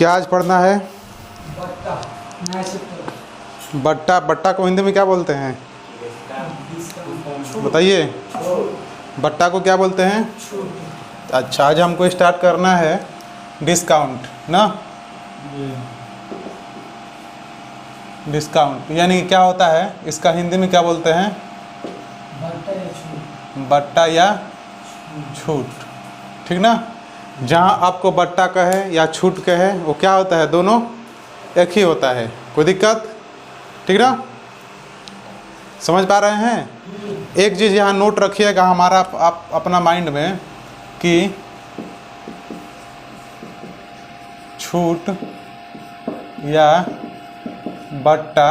क्या आज पढ़ना है? बट्टा, नया चैप्टर। बट्टा। बट्टा को हिंदी में क्या बोलते हैं बताइए? बट्टा को क्या बोलते हैं? अच्छा, आज हमको स्टार्ट करना है डिस्काउंट ना। डिस्काउंट यानी क्या होता है, इसका हिंदी में क्या बोलते हैं? बट्टा या छूट। बट्टा या छूट, ठीक ना। जहाँ आपको बट्टा कहे या छूट कहे वो क्या होता है, दोनों एक ही होता है। कोई दिक्कत? ठीक ना, समझ पा रहे हैं? एक चीज़ यहाँ नोट रखिएगा हमारा आप अपना माइंड में कि छूट या बट्टा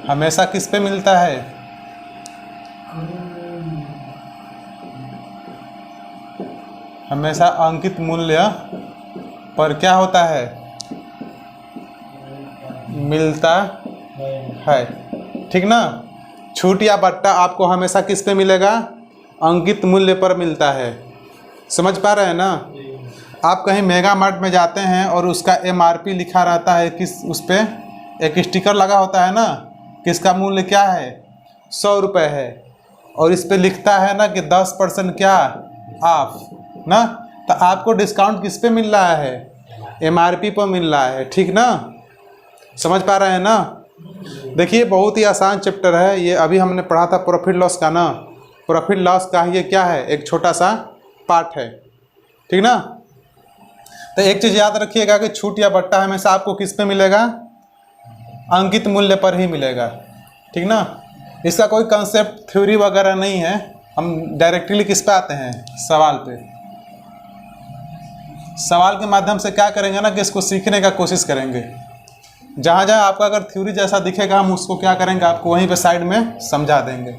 हमेशा किस पे मिलता है? हमेशा अंकित मूल्य पर क्या होता है, मिलता है, ठीक ना। छूट या बट्टा आपको हमेशा किस पे मिलेगा? अंकित मूल्य पर मिलता है। समझ पा रहे हैं ना। आप कहीं मेगा मार्ट में जाते हैं और उसका MRP लिखा रहता है, किस उस पर एक स्टिकर लगा होता है ना कि इसका मूल्य क्या है, 100 रुपये है, और इस पे लिखता है ना कि 10% क्या ऑफ ना। तो आपको डिस्काउंट किस पे मिल रहा है? MRP पर मिल रहा है, ठीक ना। समझ पा रहे हैं ना। देखिए बहुत ही आसान चैप्टर है ये, अभी हमने पढ़ा था प्रॉफिट लॉस का ना। प्रॉफिट लॉस का ये क्या है, एक छोटा सा पार्ट है, ठीक ना। तो एक चीज़ याद रखिएगा कि छूट या बट्टा हमेशा आपको किस पे मिलेगा? अंकित मूल्य पर ही मिलेगा, ठीक ना। इसका कोई कंसेप्ट थ्योरी वगैरह नहीं है, हम डायरेक्टली किस पे आते हैं, सवाल पे। सवाल के माध्यम से क्या करेंगे ना कि इसको सीखने का कोशिश करेंगे। जहाँ जहाँ आपका अगर थ्योरी जैसा दिखेगा हम उसको क्या करेंगे, आपको वहीं पे साइड में समझा देंगे,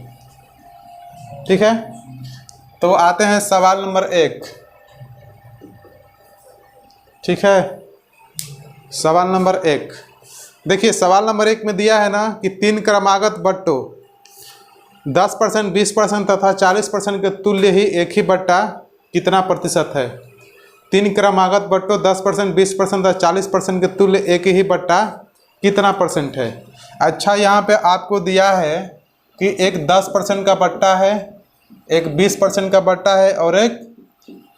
ठीक है। तो आते हैं सवाल नंबर 1, ठीक है। सवाल नंबर 1 देखिए, सवाल नंबर 1 में दिया है ना कि 3 क्रमागत बट्टों 10%, 20% तथा 40% के तुल्य ही एक ही बट्टा कितना प्रतिशत है? 3 क्रमागत बट्टों 10%, 20% तथा 40% के तुल्य एक ही बट्टा कितना परसेंट है? अच्छा, यहाँ पे आपको दिया है कि एक 10% का बट्टा है, एक 20% का बट्टा है और एक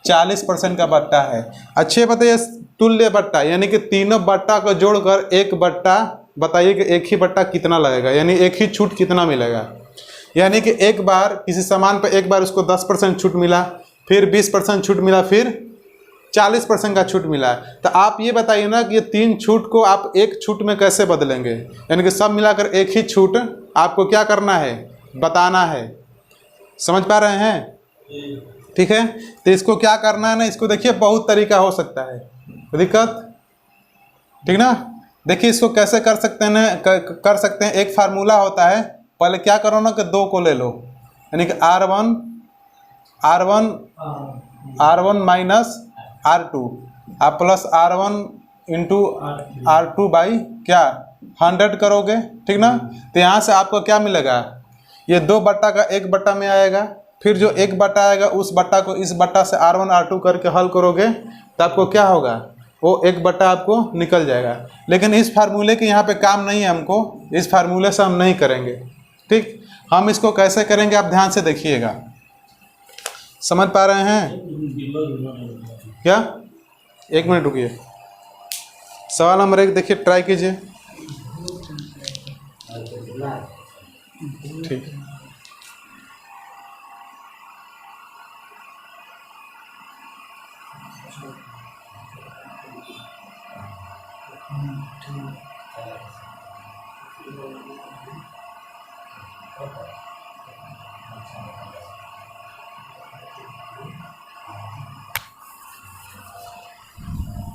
40% का बट्टा है। अच्छे बताइए, तुल्य बट्टा यानी कि तीनों बट्टा को जोड़कर एक बट्टा, बताइए कि एक ही बट्टा कितना लगेगा, यानी एक ही छूट कितना मिलेगा। यानी कि एक बार किसी सामान पर एक बार उसको 10% छूट मिला, फिर 20% छूट मिला, फिर 40% का छूट मिला। तो आप ये बताइए ना कि ये 3 छूट को आप एक छूट में कैसे बदलेंगे, यानी कि सब मिलाकर एक ही छूट आपको क्या करना है, बताना है। समझ पा रहे हैं? ठीक है। तो इसको क्या करना है ना, इसको देखिए बहुत तरीका हो सकता है, दिक्कत, ठीक ना। देखिए इसको कैसे कर सकते हैं कर सकते हैं। एक फार्मूला होता है, पहले क्या करो ना कि 2 को ले लो, यानी कि R1 माइनस R2 आप plus R1 into R2 by क्या 100 करोगे, ठीक ना। तो यहाँ से आपको क्या मिलेगा, ये 2 बट्टा का 1 बट्टा में आएगा, फिर जो 1 बट्टा आएगा उस बट्टा को इस बट्टा से R1 R2 करके हल करोगे तो आपको क्या होगा, वो 1 बट्टा आपको निकल जाएगा। लेकिन इस फार्मूले के यहाँ पे काम नहीं है, हमको इस फार्मूले से हम नहीं करेंगे, ठीक। हम इसको कैसे करेंगे आप ध्यान से देखिएगा। समझ पा रहे हैं क्या? 1 मिनट रुकिए। सवाल नंबर 1 देखिए, ट्राई कीजिए, ठीक।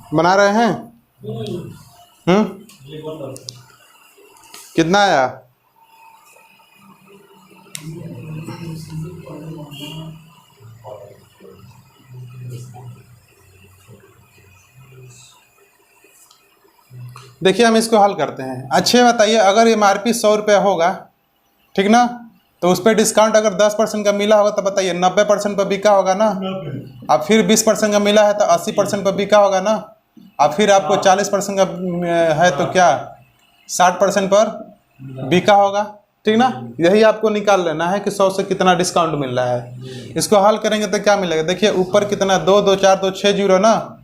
बना रहे हैं? कितना आया? देखिए हम इसको हल करते हैं। अच्छे बताइए, अगर MRP 100 रुपये होगा, ठीक ना, तो उस पर डिस्काउंट अगर 10% का मिला होगा तो बताइए 90% पर बिका होगा ना। अब फिर 20% का मिला है तो 80% पर बिका होगा ना। अब फिर आपको 40% का है तो क्या 60% पर बिका होगा, ठीक ना। यही आपको निकाल लेना है कि 100 से कितना डिस्काउंट मिल रहा है। इसको हल करेंगे तो क्या मिलेगा, देखिए ऊपर कितना 2 2 4 2 6 जीरो ना,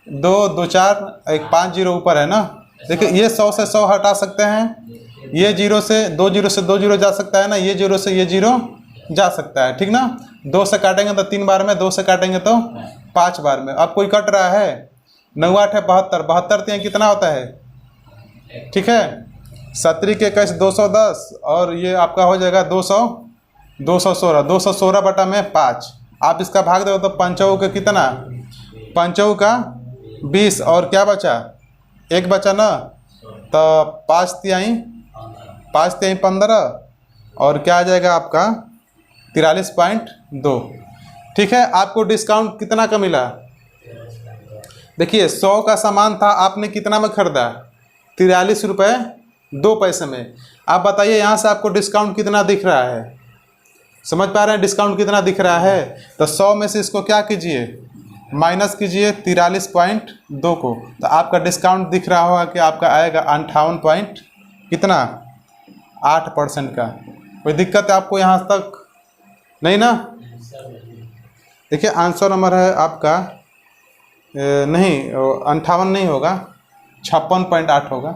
2 2 4 एक 5 जीरो ऊपर है ना। देखिए ये 100 से 100 हटा सकते हैं, ये जीरो से 2 जीरो से 2 जीरो जा सकता है ना, ये जीरो से ये जीरो जा सकता है, ठीक ना। 2 से काटेंगे तो 3 बार में, 2 से काटेंगे तो 5 बार में। अब कोई कट रहा है 9 8 है 72, 72 3 कितना होता है, ठीक है। 70 के 21 210 और ये आपका हो जाएगा 216 216 बटा में 5। आप इसका भाग दो तो पंचों का कितना, पंचों का 20 और क्या बचा, एक बचा ना, तो 5 तिहाई 15 और क्या आ जाएगा आपका 43.2, ठीक है। आपको डिस्काउंट कितना का मिला, देखिए 100 का सामान था, आपने कितना में खरीदा 43 रुपये 2 पैसे में। आप बताइए यहाँ से आपको डिस्काउंट कितना दिख रहा है, समझ पा रहे हैं डिस्काउंट कितना दिख रहा है। तो 100 में से इसको क्या कीजिए, माइनस कीजिए 43.2 को, तो आपका डिस्काउंट दिख रहा होगा कि आपका आएगा 58 कितना 8% का। कोई दिक्कत है आपको यहाँ तक नहीं ना। देखिए आंसर नंबर है आपका नहीं 58 नहीं होगा, 56.8 होगा,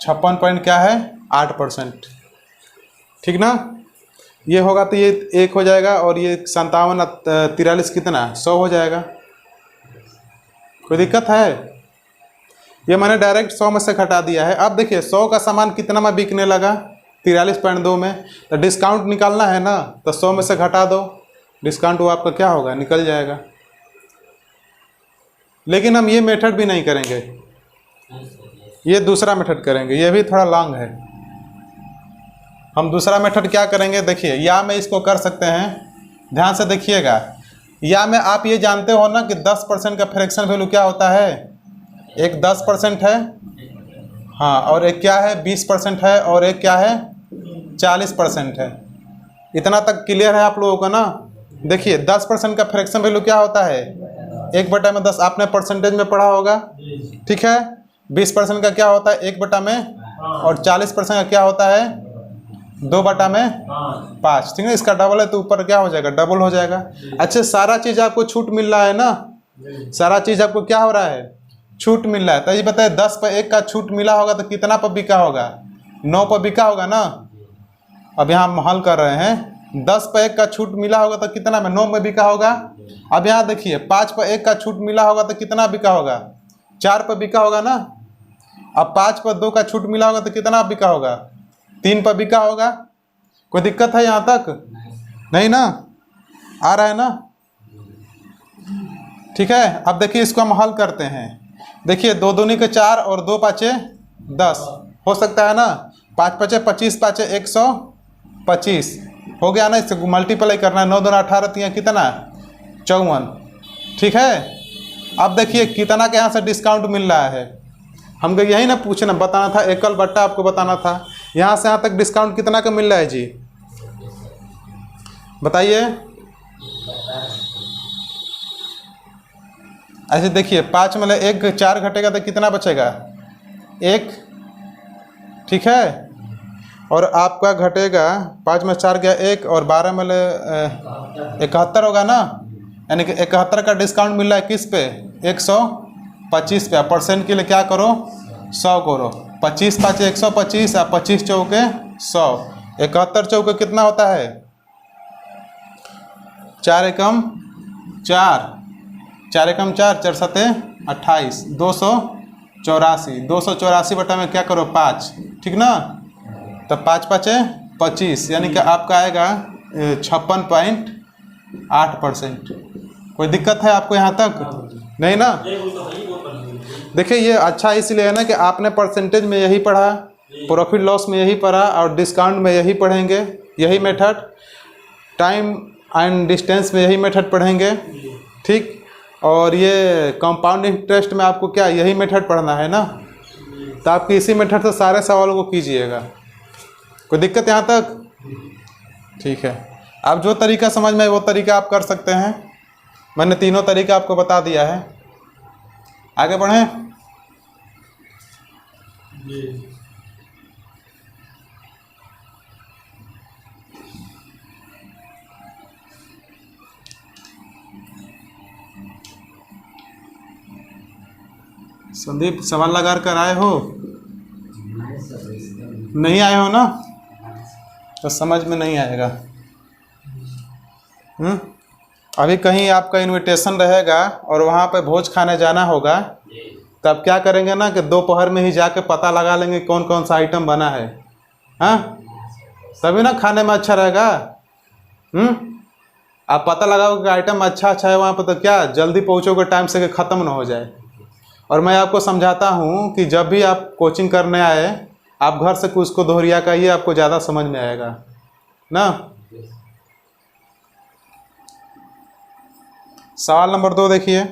56 पॉइंट क्या है 8%, ठीक ना। ये होगा तो ये 1 हो जाएगा और ये 57 43 कितना 100 हो जाएगा। कोई दिक्कत है, ये मैंने डायरेक्ट 100 में से घटा दिया है। अब देखिए 100 का सामान कितना में बिकने लगा 43.2 में, तो डिस्काउंट निकालना है ना, तो 100 में से घटा दो, डिस्काउंट वो आपका क्या होगा निकल जाएगा। लेकिन हम ये मेथड भी नहीं करेंगे, ये दूसरा मेथड करेंगे, ये भी थोड़ा लॉन्ग है। हम दूसरा मेथड क्या करेंगे, देखिए या में इसको कर सकते हैं, ध्यान से देखिएगा। या में आप ये जानते हो ना कि 10% का फ्रैक्शन वैल्यू क्या होता है, एक 10% है, हाँ, और एक क्या है 20% है, और एक क्या है 40% है। इतना तक क्लियर है आप लोगों का ना। देखिए 10% का फ्रैक्शन वैल्यू क्या होता है 1/10, आपने परसेंटेज में पढ़ा होगा, ठीक है। 20% का क्या होता है 1/में, और 40% का क्या होता है 2/5, ठीक है। इसका डबल है तो ऊपर क्या हो जाएगा डबल हो जाएगा। अच्छा सारा चीज़ आपको छूट मिल रहा है ना, सारा चीज़ आपको क्या हो रहा है छूट मिल रहा है। तो ये बताए 10 पर 1 का छूट मिला होगा तो कितना पर बिका होगा 9 पर बिका होगा ना। अब यहाँ हम हल कर रहे हैं, 10 पर 1 का छूट मिला होगा तो कितना में 9 में बिका होगा। अब यहाँ देखिए 5 पर 1 का छूट मिला होगा तो कितना बिका होगा 4 पर बिका होगा ना। अब 5 पर 2 का छूट मिला होगा तो कितना बिका होगा 3 पर बिका होगा। कोई दिक्कत है यहाँ तक नहीं ना, आ रहा है ना, ठीक है। अब देखिए इसको हम हल करते हैं। देखिए 2 दूनी के 4 और 2 पाँचे 10 हो सकता है ना, 5 पाँचे 25 पाँचे 125 हो गया ना। इससे मल्टीप्लाई करना है, 9 दूना 18 3 कितना 54, ठीक है। अब देखिए कितना के यहाँ से डिस्काउंट मिल रहा है, हमको यही ना पूछना बताना था, एकल बट्टा आपको बताना था। यहाँ से यहाँ तक डिस्काउंट कितना का मिल रहा है जी बताइए। ऐसे देखिए 5 में 1 4 घटेगा तो कितना बचेगा 1, ठीक है। और आपका घटेगा 5 में 4 गया 1 और 12 में 71 होगा ना, यानी कि 71 का डिस्काउंट मिल रहा है किस पे 125 पे। परसेंट के लिए क्या करो 100 करो, 25 5 125 और 25 चौके 100, 71 चौके कितना होता है 4 एकम 4 4 एकम 4 4 7 28 284 बटा में क्या करो 5, ठीक ना। तो 5 5 25 यानी कि आपका आएगा 56.8%। कोई दिक्कत है आपको यहाँ तक नहीं ना। देखिए ये अच्छा इसलिए है ना कि आपने परसेंटेज में यही पढ़ा, प्रॉफिट लॉस में यही पढ़ा और डिस्काउंट में यही पढ़ेंगे, यही मेथड, टाइम एंड डिस्टेंस में यही मेथड पढ़ेंगे, ठीक। और ये कंपाउंड इंटरेस्ट में आपको क्या यही मेथड पढ़ना है ना, तो आपकी इसी मेथड से सारे सवालों को कीजिएगा। कोई दिक्कत यहाँ तक, ठीक है। आप जो तरीका समझ में वो तरीका आप कर सकते हैं। मैंने तीनों तरीका आपको बता दिया है। आगे बढ़ें। संदीप सवाल लगा कर आए हो? नहीं आए हो ना, तो समझ में नहीं आएगा। अभी कहीं आपका इनविटेशन रहेगा और वहाँ पे भोज खाने जाना होगा, तब क्या करेंगे ना कि दोपहर में ही जाके पता लगा लेंगे कौन कौन सा आइटम बना है। हाँ, तभी ना खाने में अच्छा रहेगा। आप पता लगाओगे कि आइटम अच्छा अच्छा है वहाँ पर, तो क्या जल्दी पहुँचोगे टाइम से कि ख़त्म ना हो जाए। और मैं आपको समझाता हूँ कि जब भी आप कोचिंग करने आए, आप घर से कुछ को दोहरिया कहिए, आपको ज़्यादा समझ में आएगा ना। सवाल नंबर 2 देखिए।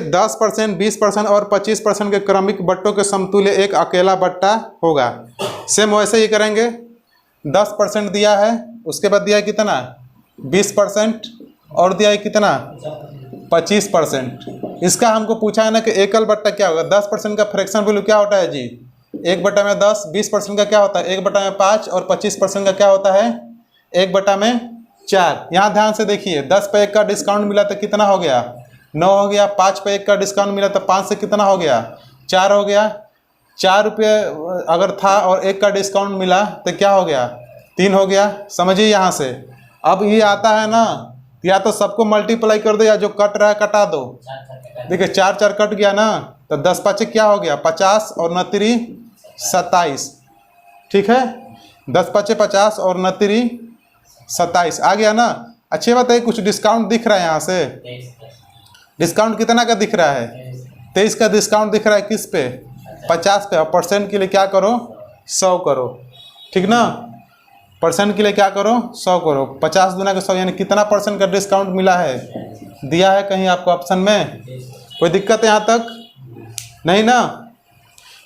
10%, 20% और 25% के क्रमिक बट्टों के समतुल्य एक अकेला बट्टा होगा। सेम वैसे ही करेंगे। 10% दिया है, उसके बाद दिया है कितना? 20%, और दिया है कितना? 25%। इसका हमको पूछा है ना कि एकल बट्टा क्या होगा। 10% का फ्रैक्शन वैल्यू क्या होता है जी? 1/10। 20% का क्या होता है? 1/5। और 25% का क्या होता है? 1/4। यहाँ ध्यान से देखिए, 10 पे 1 का डिस्काउंट मिला तो कितना हो गया? 9 हो गया। 5 पे 1 का डिस्काउंट मिला तो 5 से कितना हो गया? 4 हो गया। 4 रुपये अगर था और 1 का डिस्काउंट मिला तो क्या हो गया? 3 हो गया। समझिए यहाँ से। अब ये आता है ना, या तो सबको मल्टीप्लाई कर दो या जो कट रहा है कटा दो। देखिए 4 4 कट गया ना, तो 10 5 क्या हो गया? 50 और 9 3 27। ठीक है, 10 5 50 और 9 3 27 आ गया ना। अच्छी बात है, कुछ डिस्काउंट दिख रहा है यहाँ से। डिस्काउंट कितना का दिख रहा है? 23 का डिस्काउंट दिख रहा है। किस पे? 50 पे। और परसेंट के लिए क्या करो? 100 करो। ठीक ना, परसेंट के लिए क्या करो? 100 करो। 50 दूना के 100 यानी कितना परसेंट का डिस्काउंट मिला है? दिया है कहीं आपको ऑप्शन में? कोई दिक्कत है यहाँ तक? नहीं ना।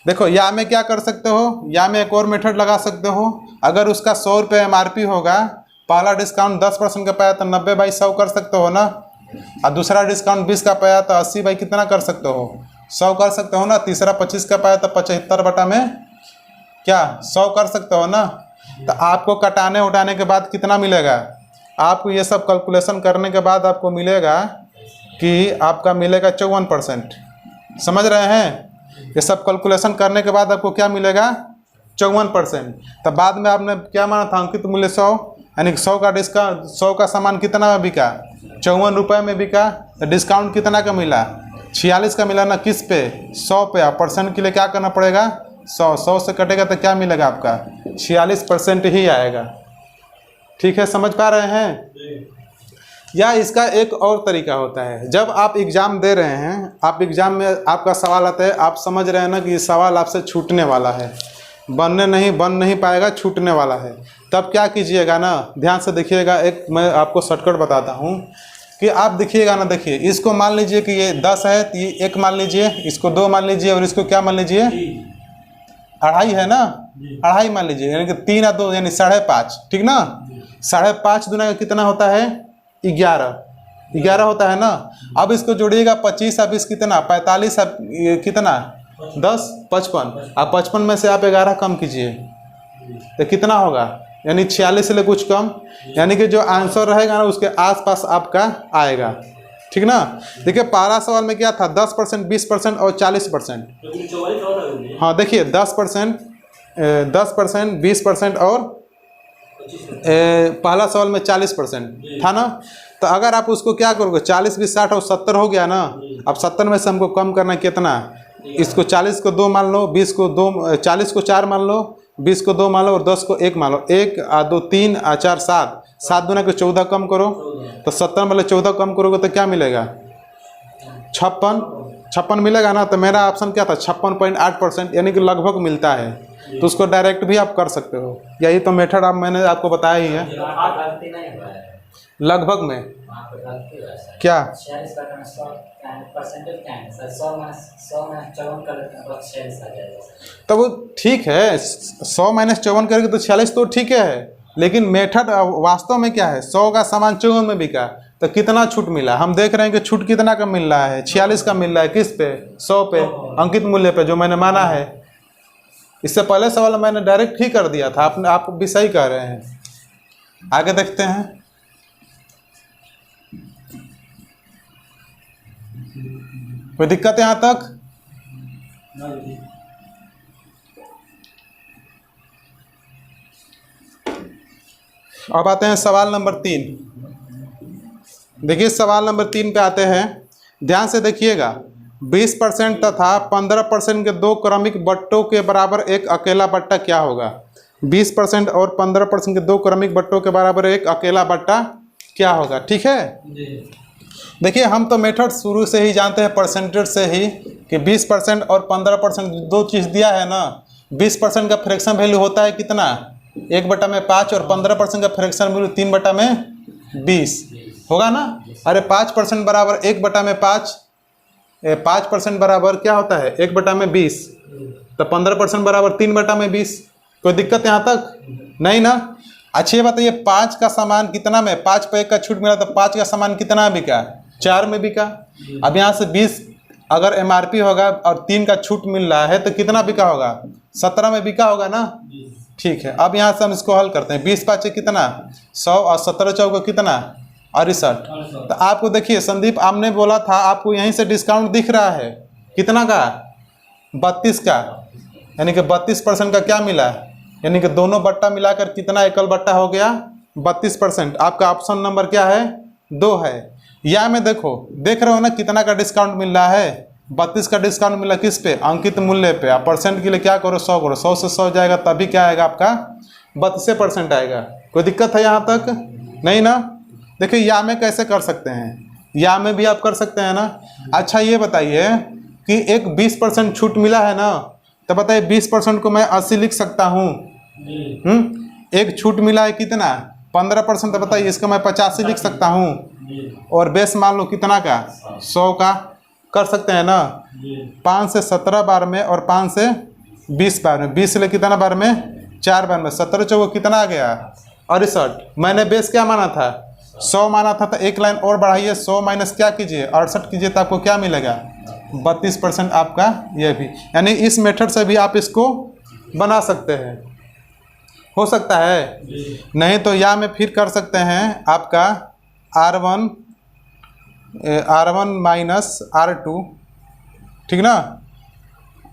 देखो या में क्या कर सकते हो, या में एक और मेथड लगा सकते हो। अगर उसका 100 रुपये MRP होगा, पहला डिस्काउंट 10% का पाया तो 90/100 कर सकते हो ना। और दूसरा डिस्काउंट 20 का पाया तो 80 कितना कर सकते हो? 100 कर सकते हो ना। तीसरा 25 का पाया तो 75 बटा में क्या 100 कर सकते हो ना। तो आपको कटाने उठाने के बाद कितना मिलेगा? आपको ये सब कैलकुलेशन करने के बाद आपको मिलेगा कि आपका मिलेगा 54%। समझ रहे हैं? ये सब कैलकुलेशन करने के बाद आपको क्या मिलेगा? 54%। तब बाद में आपने क्या माना था? अंकित मूल्य 100, यानी 100 का डिस्काउंट, 100 का सामान कितना में बिका? 54 रुपये में बिका। तो डिस्काउंट कितना का मिला? 46 का मिला ना। किस पे? 100 पे। आप परसेंट के लिए क्या करना पड़ेगा? 100 से कटेगा तो क्या मिलेगा आपका? 46% ही आएगा। ठीक है, समझ पा रहे हैं? या इसका एक और तरीका होता है, जब आप एग्ज़ाम दे रहे हैं, आप एग्ज़ाम में आपका सवाल आता है, आप समझ रहे हैं ना कि ये सवाल आपसे छूटने वाला है, बन नहीं पाएगा, छूटने वाला है, तब क्या कीजिएगा ना, ध्यान से देखिएगा। एक मैं आपको शॉर्टकट बताता हूँ कि आप देखिएगा ना। देखिए इसको मान लीजिए कि ये 10 है, तो ये 1 मान लीजिए, इसको 2 मान लीजिए, और इसको क्या मान लीजिए? 2.5 है ना। 2.5 मान लीजिए, यानी कि 3 और 2 यानी 5.5। ठीक ना। 5.5 दूना का कितना होता है? 11 होता है ना। अब इसको जोड़िएगा 25 और 20 कितना? 45 और कितना? 10 55। अब 55 में से आप 11 कम कीजिए तो कितना होगा? यानी 46 से कुछ कम, यानी कि जो आंसर रहेगा ना उसके आसपास आपका आएगा। ठीक ना। देखिए पहला सवाल में क्या था? 10%, 20% और 40%। हाँ देखिए 10%, 20% और पहला सवाल में 40% था ना। तो अगर आप उसको क्या करोगे? 40 20 60 और 70 हो गया ना। अब 70 में से हमको कम करना कितना? इसको 40 को 2 मान लो, 20 को 2, 40 को 4 मान लो, 20 को 2 मान लो और 10 को 1 मान लो। 1 2 3 4 7, 7 दूना को 14 कम करो, तो 70 में 14 कम करोगे तो क्या मिलेगा? 56 मिलेगा ना। तो मेरा ऑप्शन क्या था? 56.8%, यानी कि लगभग मिलता है। तो उसको डायरेक्ट भी आप कर सकते हो। यही तो मेथड मैंने आपको बताया ही है। लगभग में क्या? तो वो ठीक है, 100 - 54 करेंगे तो 46 तो ठीक है, लेकिन मेथड वास्तव में क्या है? 100 का सामान 54 में बिका, तो कितना छूट मिला, हम देख रहे हैं कि छूट कितना का मिल रहा है, 46 का मिल रहा है। किस पे? 100 पे, अंकित मूल्य पे, जो मैंने माना है। इससे पहले सवाल मैंने डायरेक्ट ही कर दिया था, आप भी सही कह रहे हैं। आगे देखते हैं। कोई दिक्कत है यहां तक? अब आते हैं सवाल नंबर 3। देखिए सवाल नंबर 3 पे आते हैं, ध्यान से देखिएगा। 20% तथा 15% के दो क्रमिक बट्टों के बराबर एक अकेला बट्टा क्या होगा? 20% और 15% के दो क्रमिक बट्टों के बराबर एक अकेला बट्टा क्या होगा? ठीक है, देखिए हम तो मेथड शुरू से ही जानते हैं परसेंटेज से ही कि 20% और 15% दो चीज़ दिया है ना। 20% का फ्रैक्शन वैल्यू होता है कितना? 1/5, और 15% का फ्रैक्शन वैल्यू 3/20 होगा ना। अरे 5% बराबर 1/5, 5% बराबर क्या होता है? 1/20, तो 15% बराबर 3/20। कोई दिक्कत यहाँ तक नहीं ना? अच्छी ये बताइए, 5 का सामान कितना में? 5 पे 1 का छूट मिला तो 5 का सामान कितना बिका? 4 में बिका। अब यहाँ से 20 अगर MRP होगा और 3 का छूट मिल रहा है तो कितना बिका होगा? 17 में बिका होगा ना। ठीक है, अब यहाँ से हम इसको हल करते हैं। 20 5 कितना? 100, और 17 चौको कितना? 68। तो आपको देखिए संदीप, आपने बोला था आपको यहीं से डिस्काउंट दिख रहा है, कितना का? 32 का, यानी कि 32% का क्या मिला? यानी कि दोनों बट्टा मिलाकर कितना एकल बट्टा हो गया? 32%। आपका ऑप्शन नंबर क्या है? 2 है। या में देखो, देख रहे हो ना कितना का डिस्काउंट मिल रहा है? 32 का डिस्काउंट मिला किस पे? अंकित मूल्य पे। आप परसेंट के लिए क्या करो? 100 करो। 100 से 100 जाएगा तभी क्या आएगा आपका? 32% आएगा। कोई दिक्कत है यहाँ तक नहीं ना? देखिए या में कैसे कर सकते हैं, या में भी आप कर सकते हैं ना। अच्छा ये बताइए कि एक 20% छूट मिला है ना, तो बताइए 20% को मैं 80 लिख सकता हूँ। एक छूट मिला है कितना? 15%, तो बताइए इसका मैं 85 लिख सकता हूँ। और बेस मान लो कितना का? 100 का। कर सकते हैं ना। 5 से 17 बार में और 5 से 20 बार में, 20 से कितना बार में? 4 बार में। 17 चौको कितना आ गया? 68। मैंने बेस क्या माना था? 100 माना था। तो एक लाइन और बढ़ाइए, 100 माइनस क्या कीजिए? 68 कीजिए, तो आपको क्या मिलेगा? 32% आपका ये भी। यानी इस मेथड से भी आप इसको बना सकते हैं, हो सकता है। नहीं तो या में फिर कर सकते हैं आपका R1 माइनस R2, ठीक ना।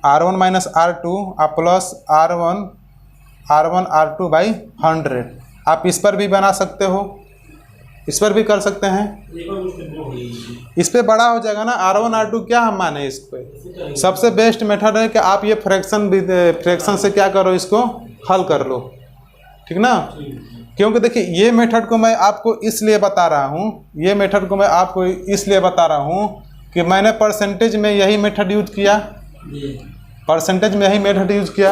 R1 माइनस R2 आप प्लस R1 R2 बाई 100। आप इस पर भी बना सकते हो, इस पर भी कर सकते हैं। इस पे बड़ा हो जाएगा ना। R1 R2 क्या हम माने इस पे? सबसे बेस्ट मेथड है कि आप ये फ्रैक्शन से क्या करो, इसको हल कर लो, ठीक ना। क्योंकि देखिए ये मेथड को मैं आपको इसलिए बता रहा हूँ, ये मेथड को मैं आपको इसलिए बता रहा हूँ कि मैंने परसेंटेज में यही मेथड यूज किया, परसेंटेज में यही मेथड यूज किया,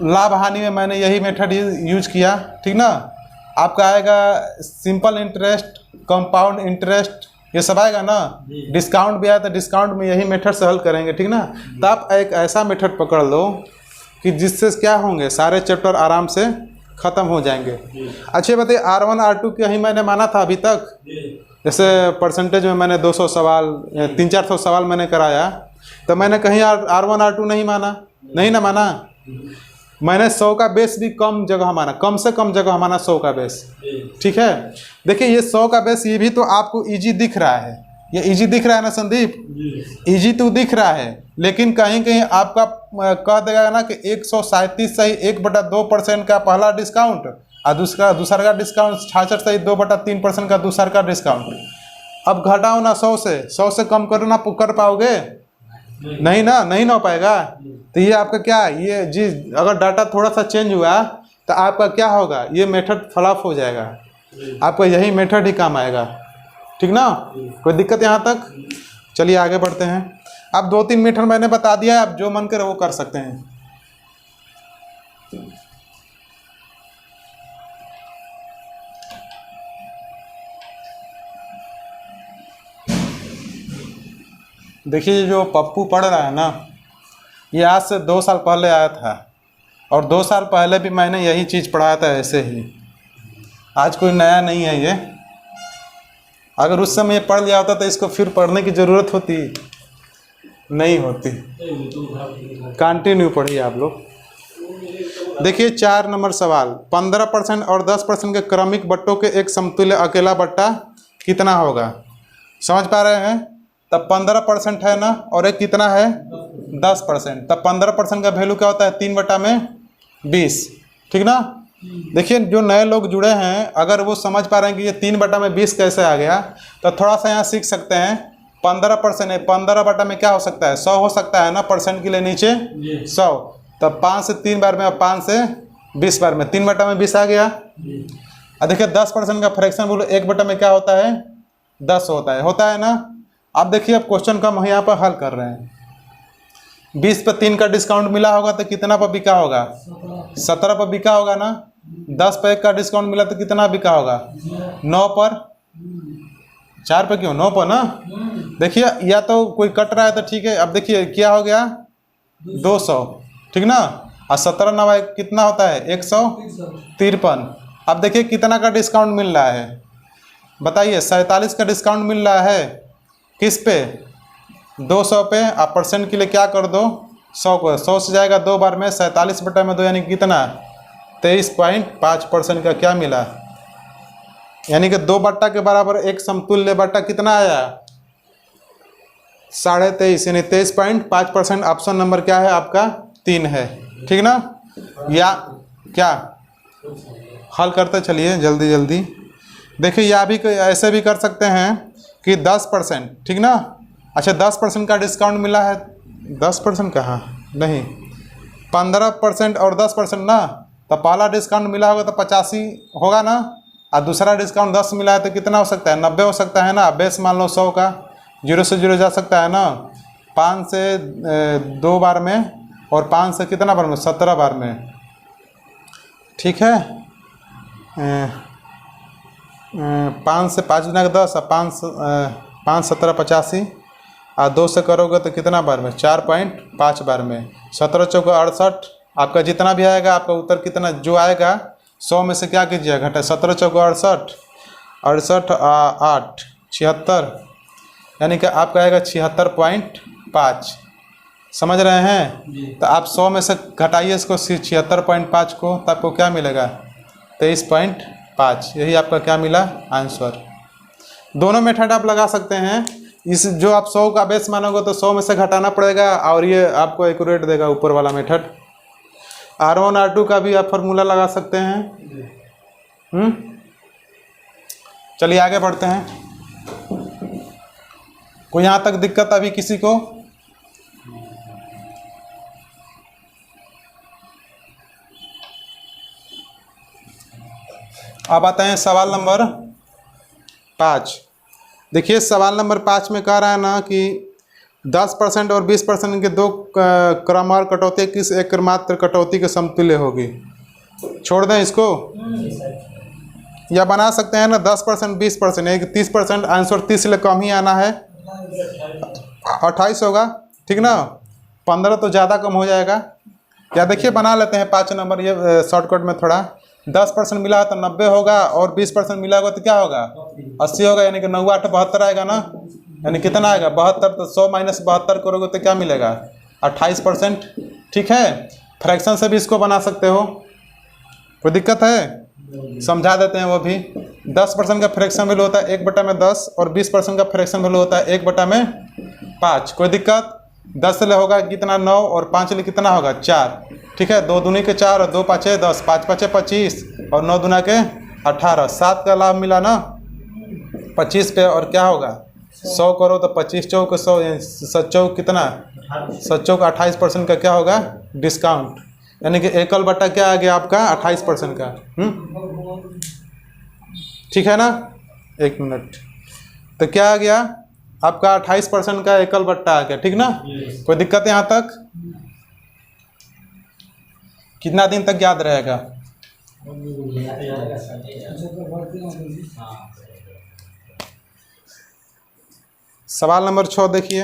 लाभ हानि में मैंने यही मेथड यूज किया, ठीक ना। आपका आएगा सिंपल इंटरेस्ट, कंपाउंड इंटरेस्ट, ये सब आएगा ना। डिस्काउंट भी आया तो डिस्काउंट में यही मेथड से हल करेंगे, ठीक ना। तो आप एक ऐसा मेथड पकड़ लो कि जिससे क्या होंगे, सारे चैप्टर आराम से ख़त्म हो जाएंगे। अच्छे बताइए, R1 R2 के ही मैंने माना था अभी तक। जैसे परसेंटेज में मैंने 200 सवाल 300-400 सवाल मैंने कराया, तो मैंने कहीं R1 R2 नहीं माना, नहीं ना माना। मैंने 100 का बेस भी कम जगह माना, कम से कम जगह माना 100 का बेस, ठीक है। देखिए ये 100 का बेस, ये भी तो आपको इजी दिख रहा है, ये इजी दिख रहा है ना संदीप, इजी तो दिख रहा है। लेकिन कहीं कहीं आपका कह देगा ना कि 137 सही 1/2% का पहला डिस्काउंट, और दूसरा का डिस्काउंट 66 सही 2/3% का दूसरा का डिस्काउंट। अब घटाओ ना 100 से कम करना कर पाओगे? नहीं ना, नहीं ना हो पाएगा। तो ये आपका क्या, ये जी अगर डाटा थोड़ा सा चेंज हुआ तो आपका क्या होगा, ये मेथड फ्लॉप हो जाएगा, आपका यही मेथड ही काम आएगा, ठीक ना। कोई दिक्कत यहाँ तक? चलिए आगे बढ़ते हैं। अब 2-3 मेथड मैंने बता दिया, आप जो मन करे वो कर सकते हैं। देखिए जो पप्पू पढ़ रहा है ना, ये आज से 2 साल पहले आया था, और 2 साल पहले भी मैंने यही चीज़ पढ़ाया था ऐसे ही। आज कोई नया नहीं है ये, अगर उस समय पढ़ लिया होता तो इसको फिर पढ़ने की ज़रूरत होती नहीं होती। कंटिन्यू पढ़िए आप लोग। देखिए 4 नंबर सवाल, 15% और 10% के क्रमिक बट्टों के एक समतुल्य अकेला बट्टा कितना होगा? समझ पा रहे हैं? तब 15% है ना, और एक कितना है 10%। तब 15% का वैल्यू क्या होता है 3/20, ठीक ना। देखिए जो नए लोग जुड़े हैं, अगर वो समझ पा रहे हैं कि ये 3/20 कैसे आ गया, तो थोड़ा सा यहाँ सीख सकते हैं। 15% है, 15 बटा में क्या हो सकता है 100 हो सकता है ना, परसेंट के लिए नीचे 100। तब 5 से 3 बार में और 5 से 20 बार में 3/20 आ गया। अब देखिए 10% का फ्रैक्शन बोलो 1 में क्या होता है 10 होता है ना। अब देखिए अब क्वेश्चन का हम यहाँ पर हल कर रहे हैं। 20 पे 3 का डिस्काउंट मिला होगा तो कितना पर बिका होगा 17 पर बिका होगा ना। 10 पे 1 का डिस्काउंट मिला तो कितना बिका होगा 9 पर। 4 पे क्यों 9 पर ना। देखिए या तो कोई कट रहा है तो ठीक है। अब देखिए क्या हो गया 200, ठीक ना। और 17 9 कितना होता है 153। अब देखिए कितना का डिस्काउंट मिल रहा है बताइए। 47 का डिस्काउंट मिल रहा है किस पे 200 पे। आप परसेंट के लिए क्या कर दो 100 को 100 से जाएगा 2 बार में 47/2 यानी कितना 23.5% का क्या मिला, यानी कि 2 बट्टा के बराबर एक समतुल्य बट्टा कितना आया 23.5 यानी 23.5%। ऑप्शन नंबर क्या है आपका 3 है, ठीक ना। या क्या हल करते चलिए जल्दी जल्दी। देखिए या भी ऐसे भी कर सकते हैं कि 10%, ठीक ना। अच्छा 10% का डिस्काउंट मिला है, 10% कहाँ नहीं 15% और 10% ना। तो पहला डिस्काउंट मिला होगा तो 85 होगा ना, और दूसरा डिस्काउंट 10 मिला है तो कितना हो सकता है 90 हो सकता है ना। बेस मान लो 100 का 0 से 0 जा सकता है ना। 5 से 2 बार में और 5 से कितना बार में 17 बार में, ठीक है। 5 से 5 गुना 10 और 5 17 85 और 2 से करोगे तो कितना बार में 4.5 बार में। 17 चौका 68। आपका जितना भी आएगा आपका उत्तर कितना जो आएगा 100 में से क्या कीजिएगा घटा 17 चौका 68 68 8 76, यानी कि आपका आएगा 76.5। समझ रहे हैं? तो आप 100 में से घटाइए इसको 76.5 को, तो आपको क्या मिलेगा 23.5। यही आपका क्या मिला आंसर। दोनों मेथड आप लगा सकते हैं। इस जो आप 100 का बेस मानोगे तो 100 में से घटाना पड़ेगा, और ये आपको एक्यूरेट देगा ऊपर वाला मेथड। R1 R2 का भी आप फार्मूला लगा सकते हैं। चलिए आगे बढ़ते हैं। कोई यहाँ तक दिक्कत अभी किसी को? अब आते हैं सवाल नंबर 5। देखिए सवाल नंबर 5 में कह रहा है ना कि 10% और 20% के दो क्रमवार कटौती किस एकमात्र कटौती के समतुल्य होगी। छोड़ दें इसको या बना सकते हैं ना 10% 20% एक 30%। आंसर 30 से कम ही आना है 28 होगा, ठीक ना। 15 तो ज़्यादा कम हो जाएगा। या देखिए बना लेते हैं 5 नंबर ये शॉर्टकट में थोड़ा। 10% मिला है तो 90 होगा, और 20% मिला होगा तो क्या होगा 80 होगा, यानी कि 9 8 72 आएगा ना। यानी कितना आएगा 72। तो 100 माइनस 72 करोगे तो क्या मिलेगा 28%, ठीक है। फ्रैक्शन से भी इसको बना सकते हो, कोई दिक्कत है? समझा देते हैं वो भी। 10% का फ्रैक्शन वैल्यू होता है 1/10 और 20% का फ्रैक्शन वैल्यू होता है 1/5। कोई दिक्कत? 10 ले होगा कितना 9 और 5 ले कितना होगा 4, ठीक है। 2 दूनी के 4 और 2 5 10 5 5 25 और 9 दूना के 18। 7 का लाभ मिला ना 25 पे, और क्या होगा 100 करो तो 25 चौक 100 7 कितना 7 चौक 28% का क्या होगा डिस्काउंट, यानी कि एकल बट्टा क्या आ गया आपका 28% का। ठीक है ना। 1 मिनट। तो क्या आ गया आपका 28% का एकल बट्टा आ गया, ठीक ना। कोई दिक्कत है यहाँ तक? कितना दिन तक याद रहेगा? सवाल नंबर 6 देखिए।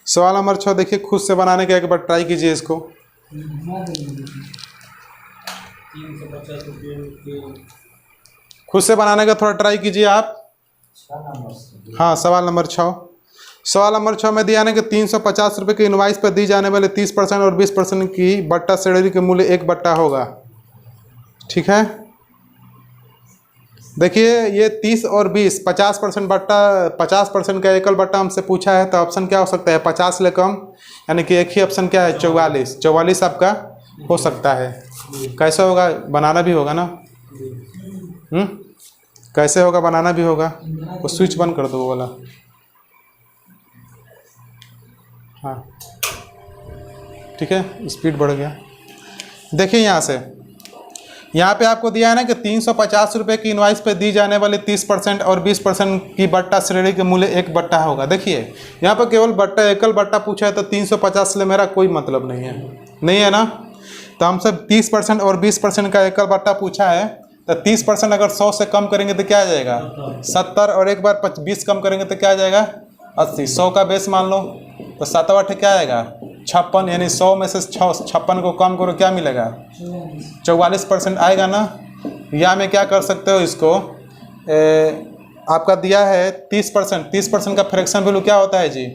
सवाल नंबर 6 देखिए, खुद से बनाने का एक बार ट्राई कीजिए इसको। खुद से बनाने का थोड़ा ट्राई कीजिए आप। हाँ, सवाल नंबर 6। सवाल नंबर 6 में दिया ना कि 350 रुपये की इनवाइस पर दी जाने वाले 30% और 20% की बट्टा सैलरी के मूल्य 1 बट्टा होगा। ठीक है, देखिए ये 30 और 20 50% बट्टा, 50% का एकल बट्टा हमसे पूछा है, तो ऑप्शन क्या हो सकता है 50 ले कम, यानी कि एक ही ऑप्शन क्या है 44। 44 आपका हो सकता है। कैसे होगा, बनाना भी होगा ना। कैसे होगा, बनाना भी होगा। वो स्विच बंद कर दो वो वाला। हाँ ठीक है, स्पीड बढ़ गया। देखिए यहाँ पे आपको दिया है ना कि 350 रुपये की इनवाइस पे दी जाने वाली 30% और 20% की बट्टा श्रेणी के मूल्य 1 बट्टा होगा। देखिए यहाँ पर केवल बट्टा, एकल बट्टा पूछा है, तो 350 से मेरा कोई मतलब नहीं है ना। तो हमसे 30% और 20% का एकल बट्टा पूछा है, तो 30% अगर 100 से कम करेंगे तो क्या आ जाएगा 70, और एक बार 20 कम करेंगे तो क्या आ जाएगा 80। 100 का बेस मान लो, तो 7 8 क्या आएगा 56, यानी 100 में से 56 को कम करो क्या मिलेगा 44% आएगा ना। या में क्या कर सकते हो इसको, आपका दिया है 30%, 30% का फ्रैक्शन वैल्यू क्या होता है जी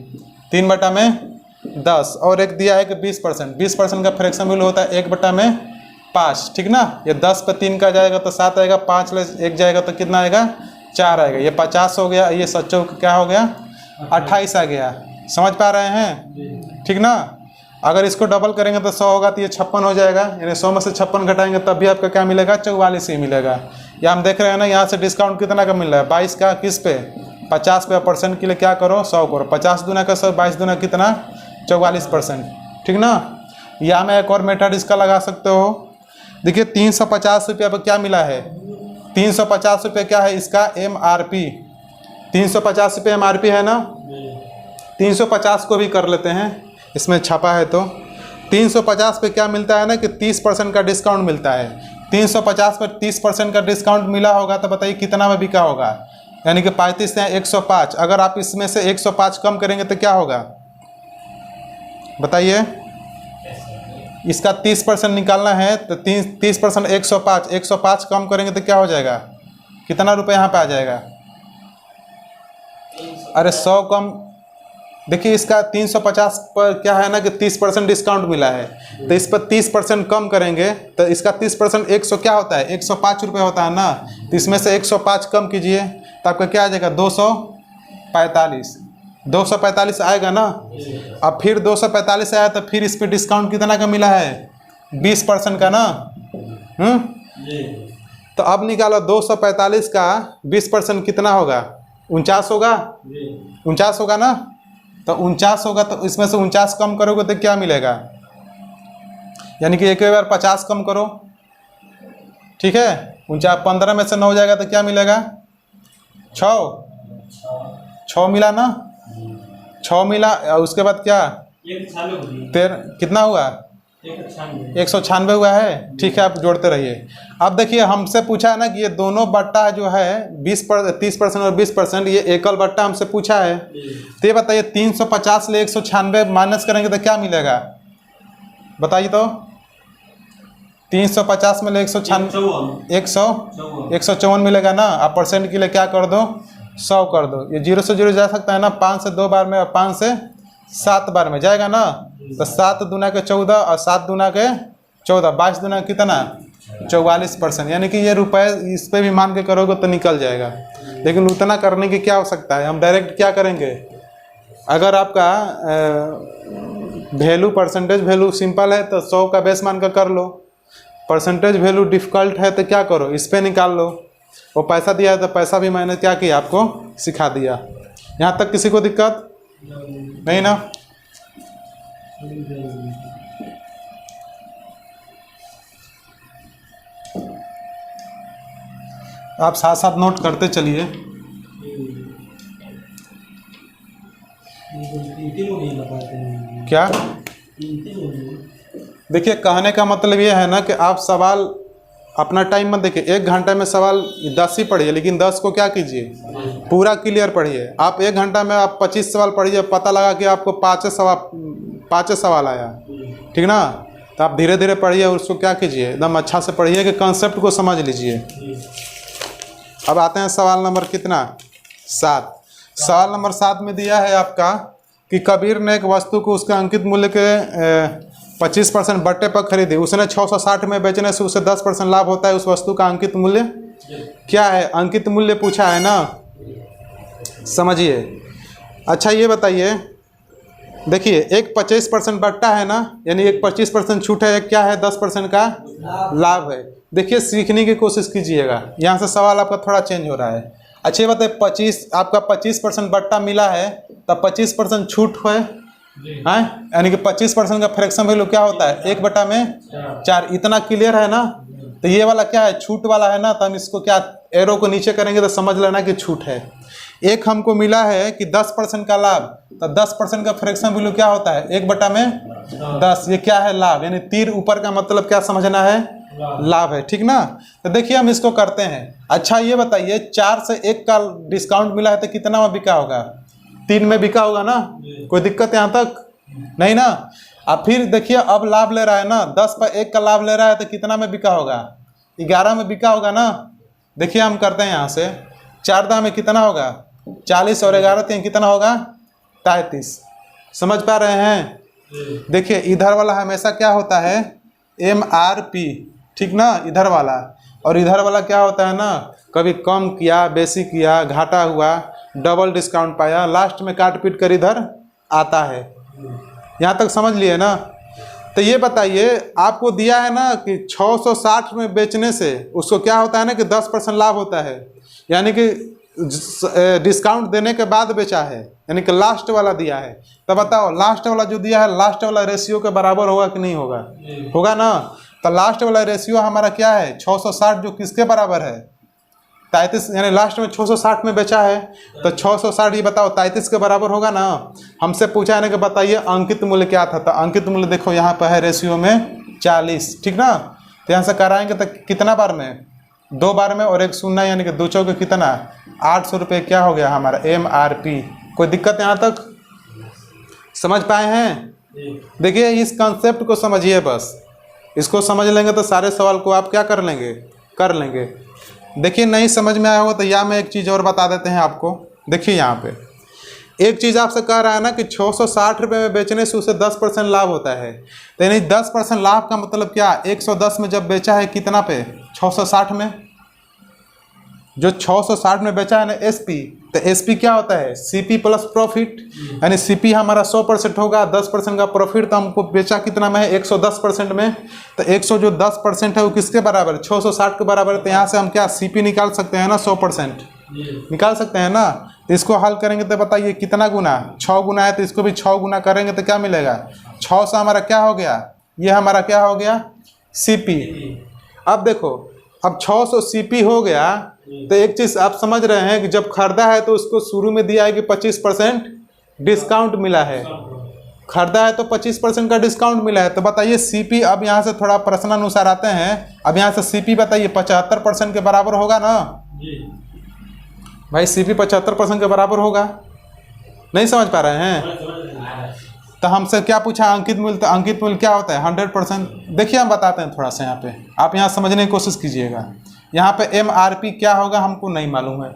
3/10, और एक दिया है कि 20% का फ्रैक्शन वैल्यू होता है 1/5। ठीक ना, ये 10 पे 3 का जाएगा तो 7 आएगा, 5 ले 1 जाएगा तो कितना आएगा 4 आएगा। ये 50 हो गया, ये 7 क्या हो गया 28 आ गया। समझ पा रहे हैं, ठीक ना। अगर इसको डबल करेंगे तो 100 होगा, तो ये 56 हो जाएगा, यानी 100 में से 56 घटाएंगे तब भी आपका क्या मिलेगा 44 ही मिलेगा। या हम देख रहे हैं ना, यहाँ से डिस्काउंट कितना का मिल रहा है 22 का, किस पे 50 पे, परसेंट के लिए क्या करो 100 करो, 50 दूना का 100, 22 दूना कितना 44%। ठीक ना। या मैं एक और मेथड इसका लगा सकते हो। देखिए 350 रुपये पर क्या मिला है, 350 रुपये क्या है इसका MRP, 350 रुपये MRP है ना। 350 को भी कर लेते हैं, इसमें छपा है तो 350 पे क्या मिलता है ना कि 30% का डिस्काउंट मिलता है। 350 पर 30% का डिस्काउंट मिला होगा तो बताइए कितना में बिका होगा, यानी कि 35 से 105। अगर आप इसमें से 105 कम करेंगे तो क्या होगा बताइए। इसका 30% निकालना है तो 30% 105 कम करेंगे तो क्या हो जाएगा, कितना रुपये यहाँ पे आ जाएगा। अरे 100 कम, देखिए इसका 350 पर क्या है ना कि 30% डिस्काउंट मिला है, तो इस पर 30% कम करेंगे तो इसका 30% 100 क्या होता है 105 रुपये होता है ना। तो इसमें से 105 कम कीजिए तो आपका क्या आ जाएगा 245 आएगा ना। अब फिर 245 आया तो फिर इस पर डिस्काउंट कितना का मिला है 20% का ना। तो अब निकालो 245 का 20% कितना होगा 49 होगा, 49 होगा ना। तो 49 होगा, तो इसमें से 49 कम करोगे तो क्या मिलेगा, यानी कि एक बार 50 कम करो। ठीक है, 15 में से 9 जाएगा तो क्या मिलेगा 6 मिला ना, 6 मिला। उसके बाद क्या 13 कितना हुआ 196 हुआ है। ठीक है, आप जोड़ते रहिए। अब देखिए हमसे पूछा है ना कि ये दोनों बट्टा जो है 30% और 20%, ये एकल बट्टा हमसे पूछा है। तो ये बताइए 350 ले 196 माइनस करेंगे तो क्या मिलेगा बताइए। तो 350 में ले 154 मिलेगा ना। आप परसेंट के लिए क्या कर दो 100 कर दो। ये 0 से 0 जा सकता है ना, 5 से 2 बार में, 5 से 7 बार में जाएगा ना। तो 7 दूना के 14 और 7 दूना के 14, 22 दूना कितना 44%, यानी कि ये रुपए इस पे भी मान के करोगे तो निकल जाएगा। लेकिन उतना करने की क्या हो सकता है, हम डायरेक्ट क्या करेंगे। अगर आपका वैल्यू परसेंटेज वैल्यू सिंपल है तो 100 का बेस मान कर कर लो। परसेंटेज वैल्यू डिफ़िकल्ट है तो क्या करो इस पे निकाल लो। वो पैसा दिया है तो पैसा भी मैंने क्या किया आपको सिखा दिया। यहाँ तक किसी को दिक्कत नहीं ना। आप साथ साथ नोट करते चलिए। क्या देखिए, कहने का मतलब ये है ना कि आप सवाल अपना टाइम मत देखिए। 1 घंटे में सवाल 10 ही पढ़िए, लेकिन 10 को क्या कीजिए पूरा क्लियर पढ़िए। आप 1 घंटा में आप 25 सवाल पढ़िए, पता लगा कि आपको 5 सवाल आया, ठीक ना। तो आप धीरे धीरे पढ़िए और उसको क्या कीजिए एकदम अच्छा से पढ़िए कि कॉन्सेप्ट को समझ लीजिए। अब आते हैं सवाल नंबर कितना 7। सवाल नंबर 7 में दिया है आपका कि कबीर ने एक वस्तु को उसके अंकित मूल्य के 25% बट्टे पर खरीदी, उसने 660 में बेचने से उसे 10% लाभ होता है, उस वस्तु का अंकित मूल्य क्या है? अंकित मूल्य पूछा है ना, समझिए। अच्छा ये बताइए, देखिए एक 25% बट्टा है ना, यानी एक 25% छूट है, एक क्या है 10% का लाभ है। देखिए सीखने की कोशिश कीजिएगा, यहाँ से सवाल आपका थोड़ा चेंज हो रहा है। अच्छा ये बताइए, 25 आपका 25% बट्टा मिला है, तब 25% छूट है, यानी कि 25% का फ्रैक्शन वैल्यू क्या होता है? 1/4। इतना क्लियर है ना? तो ये वाला क्या है? छूट वाला है ना, तो हम इसको क्या एरो को नीचे करेंगे तो समझ लेना कि छूट है। एक हमको मिला है कि 10% का लाभ, तो 10% का फ्रैक्शन वैल्यू क्या होता है? 1/10। ये क्या है? लाभ, यानी तीर ऊपर का मतलब क्या समझना है? लाभ है, ठीक ना। तो देखिए हम इसको करते हैं। अच्छा ये बताइए, 4 से 1 का डिस्काउंट मिला है तो कितना में बिका होगा? 3 में बिका होगा ना, कोई दिक्कत यहाँ तक नहीं ना। अब फिर देखिए अब लाभ ले रहा है ना, 10 पर 1 का लाभ ले रहा है तो कितना में बिका होगा? 11 में बिका होगा ना। देखिए हम करते हैं यहाँ से, 4 दाम में कितना होगा? 40 और 11 3 कितना होगा? 33। समझ पा रहे हैं? देखिए इधर वाला हमेशा क्या होता है? MRP, ठीक ना, इधर वाला। और इधर वाला क्या होता है ना, कभी कम किया, बेसी किया, घाटा हुआ, डबल डिस्काउंट पाया, लास्ट में काट पीट कर इधर आता है। यहाँ तक समझ लिए ना। तो ये बताइए, आपको दिया है ना कि 660 में बेचने से उसको क्या होता है ना कि 10% लाभ होता है, यानी कि डिस्काउंट देने के बाद बेचा है, यानी कि लास्ट वाला दिया है। तो बताओ लास्ट वाला जो दिया है, लास्ट वाला रेशियो के बराबर होगा कि नहीं होगा? होगा ना। तो लास्ट वाला रेशियो हमारा क्या है? 660, जो किसके बराबर है? 33, यानी लास्ट में 660 में बेचा है, तो 660 ये बताओ 33 के बराबर होगा ना। हमसे पूछा है ना कि बताइए अंकित मूल्य क्या था, तो अंकित मूल्य देखो यहाँ पर है रेशियो में 40, ठीक ना। तो यहाँ से कराएंगे तो कितना बार में? 2 बार में, और 1 शून्य, यानी कि 2 चौके कितना? 800 रुपये क्या हो गया हमारा? MRP। कोई दिक्कत यहाँ तक समझ पाए हैं? देखिए इस कंसेप्ट को समझिए, बस इसको समझ लेंगे तो सारे सवाल को आप क्या कर लेंगे? कर लेंगे। देखिए नहीं समझ में आया होगा तो या मैं एक चीज़ और बता देते हैं आपको। देखिए यहाँ पे एक चीज़ आपसे कह रहा है ना कि 660 रुपये में बेचने से उसे 10% लाभ होता है, तो यानी 10% लाभ का मतलब क्या? 110 में जब बेचा है कितना पे? 660 में। जो 660 में बेचा है ना SP, तो SP क्या होता है? CP प्लस प्रॉफिट, यानी CP हमारा 100% होगा, 10% का प्रॉफिट, तो हमको बेचा कितना में है? 110% में। तो 100 जो 10% है वो किसके बराबर है? 660 के बराबर है। तो यहाँ से हम क्या CP निकाल सकते हैं ना, 100% निकाल सकते हैं ना। तो इसको हल करेंगे तो बताइए कितना गुना? 6 गुना है, तो इसको भी 6 गुना करेंगे तो क्या मिलेगा? 6 से हमारा क्या हो गया? ये हमारा क्या हो गया? CP। अब देखो, अब 600 CP हो गया, तो एक चीज़ आप समझ रहे हैं कि जब खरीदा है तो उसको शुरू में दिया है कि 25% डिस्काउंट मिला है। खरीदा है तो 25% का डिस्काउंट मिला है। तो बताइए CP, अब यहाँ से थोड़ा प्रश्नानुसार आते हैं। अब यहाँ से CP बताइए 75% के बराबर होगा ना भाई? CP 75% के बराबर होगा, नहीं समझ पा रहे हैं? तो हमसे क्या पूछा? अंकित मूल्य। तो अंकित मूल्य क्या होता है? 100%। देखिए हम बताते हैं थोड़ा सा, यहाँ पे आप यहाँ समझने की कोशिश कीजिएगा। यहाँ पे MRP क्या होगा हमको नहीं मालूम है।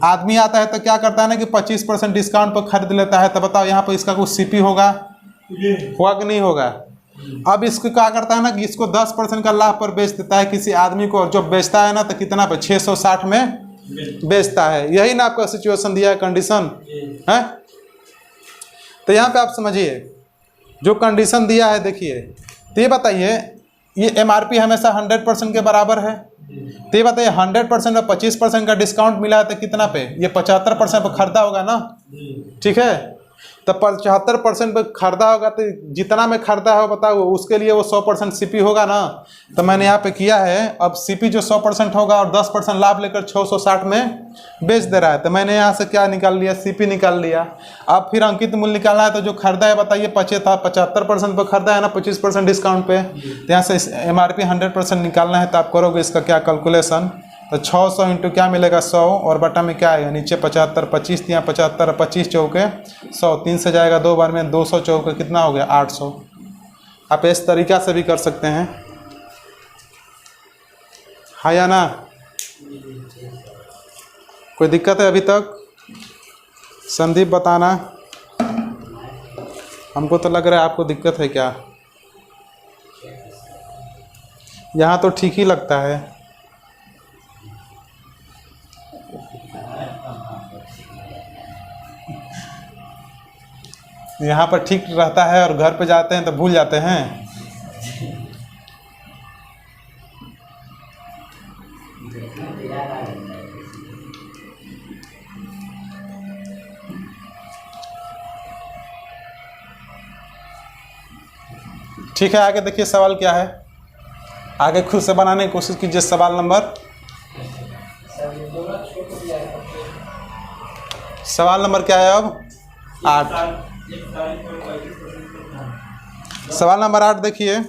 आदमी आता है तो क्या करता है ना कि 25% डिस्काउंट पर खरीद लेता है। तो बताओ यहाँ पर इसका कुछ CP होगा कि नहीं होगा? अब इसको क्या करता है ना कि इसको 10% का लाभ पर बेच देता है किसी आदमी को, और जब बेचता है ना तो कितना पे? 660 में बेचता है। यही ना आपका सिचुएशन दिया है, कंडीशन है। तो यहाँ पे आप समझिए जो कंडीशन दिया है, देखिए तो ये बताइए, ये MRP हमेशा 100% के बराबर है। तो ये बताइए 100% और 25% का डिस्काउंट मिला है तो कितना पे? ये 75% पर खरीदा होगा ना, ठीक है। तो 75% पर खरीदा होगा, तो जितना में खरीदा हो बताओ उसके लिए वो 100% CP होगा ना। तो मैंने यहाँ पे किया है, अब CP जो 100% होगा और 10% लाभ लेकर 660 में बेच दे रहा है, तो मैंने यहाँ से क्या निकाल लिया? CP निकाल लिया। अब फिर अंकित मूल्य निकालना है, तो जो खरीदा है बताइए 75% पर खरीदा है ना 25% डिस्काउंट पे। तो यहाँ से MRP 100% निकालना है, तो आप करोगे इसका क्या कैलकुलेशन? तो 600 इंटू क्या मिलेगा? 100, और बटा में क्या आएगा? नीचे 75, 25 यहाँ 75, 25 चौके 100, 3 से जाएगा 2 बार में, 200 चौके कितना हो गया? 800। आप इस तरीक़ा से भी कर सकते हैं, है या ना? कोई दिक्कत है अभी तक? संदीप बताना, हमको तो लग रहा है आपको दिक्कत है क्या। यहाँ तो ठीक ही लगता है। यहाँ पर ठीक रहता है और घर पे जाते हैं तो भूल जाते हैं। ठीक है, आगे देखिए सवाल क्या है। आगे खुद से बनाने की कोशिश कीजिए। सवाल नंबर क्या है अब? 8। सवाल नंबर 8 देखिए।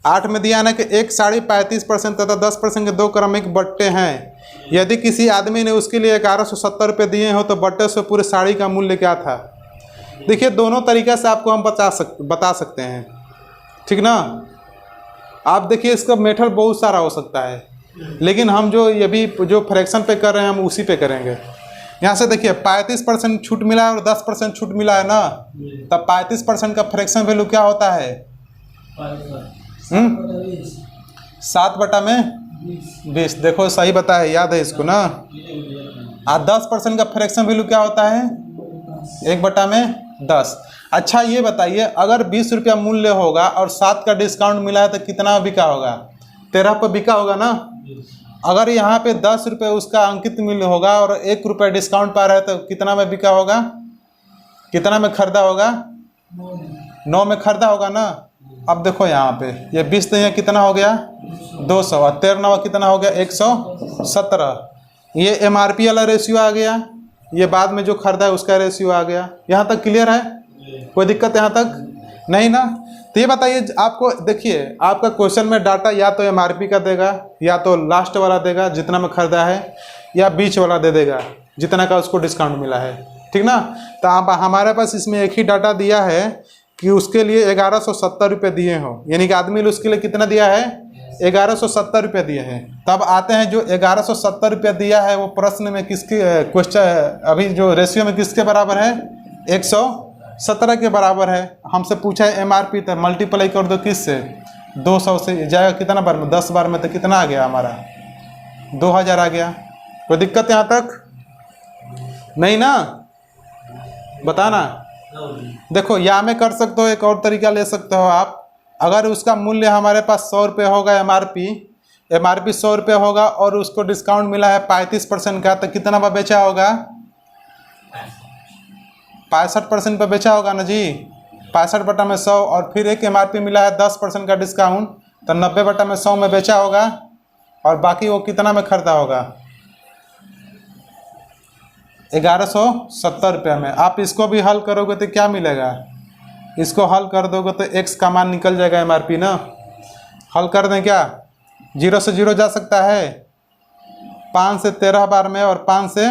8 में दिया ना कि एक साड़ी 35% तथा 10% के 2 क्रमिक बट्टे हैं। यदि किसी आदमी ने उसके लिए 1170 रुपये दिए हो तो बट्टे से पूरे साड़ी का मूल्य क्या था? देखिए दोनों तरीक़े से आपको हम बता सकते हैं, ठीक ना। आप देखिए इसका मेथड बहुत सारा हो सकता है, लेकिन हम जो ये भी जो फ्रैक्शन पे कर रहे हैं हम उसी पे करेंगे। यहाँ से देखिए 35% छूट मिला है और 10% छूट मिला है ना, तब 35% का फ्रैक्शन वैल्यू क्या होता है? 7/20। देखो सही बताया, याद है इसको ना। और 10% का फ्रैक्शन वैल्यू क्या होता है? 1/10। अच्छा ये बताइए, अगर 20 रुपया मूल्य होगा और 7 का डिस्काउंट मिला है तो कितना बिका होगा? 13 पर बिका होगा ना। अगर यहाँ पे 10 रुपये उसका अंकित मूल्य होगा और 1 रुपया डिस्काउंट पा रहा है तो कितना में बिका होगा? कितना में खरीदा होगा? 9 में खरीदा होगा ना। अब देखो यहाँ पे ये 20 नहीं है, कितना हो गया? 200। और 13 कितना हो गया? 117। ये MRP वाला रेशियो आ गया, ये बाद में जो खरीदा है उसका रेशियो आ गया। यहाँ तक क्लियर है? कोई दिक्कत यहाँ तक नहीं ना। तो ये बताइए आपको, देखिए आपका क्वेश्चन में डाटा या तो MRP का देगा, या तो लास्ट वाला देगा जितना में खरीदा है, या बीच वाला दे देगा जितना का उसको डिस्काउंट मिला है, ठीक ना। तो आप हमारे पास इसमें एक ही डाटा दिया है कि उसके लिए 1170 रुपये दिए हो, यानी कि आदमी उसके लिए कितना दिया है? 1170 रुपये दिए हैं। तब आते हैं जो 1170 रुपये दिया है वो प्रश्न में किसके, क्वेश्चन अभी जो रेशियो में किसके बराबर है? 117 के बराबर है। हमसे पूछा है MRP, तो मल्टीप्लाई कर दो किससे? 200 से जाएगा कितना बार में? 10 बार में तो कितना आ गया हमारा? 2000 आ गया। कोई दिक्कत यहाँ तक नहीं ना? बताना। देखो या में कर सकते हो, एक और तरीका ले सकते हो आप। अगर उसका मूल्य हमारे पास 100 रुपये होगा, MRP 100 रुपये होगा और उसको डिस्काउंट मिला है 35% का, तो कितना पर बेचा होगा? 65% पर बेचा होगा ना जी। 65/100 और फिर एक MRP मिला है 10% का डिस्काउंट, तो 90/100 में बेचा होगा और बाकी वो कितना में खरीदा होगा? 1170 रुपये में। आप इसको भी हल करोगे तो क्या मिलेगा? इसको हल कर दोगे तो x का मान निकल जाएगा MRP ना। हल कर दें क्या? 0 से 0 जा सकता है, 5 से 13 बार में और 5 से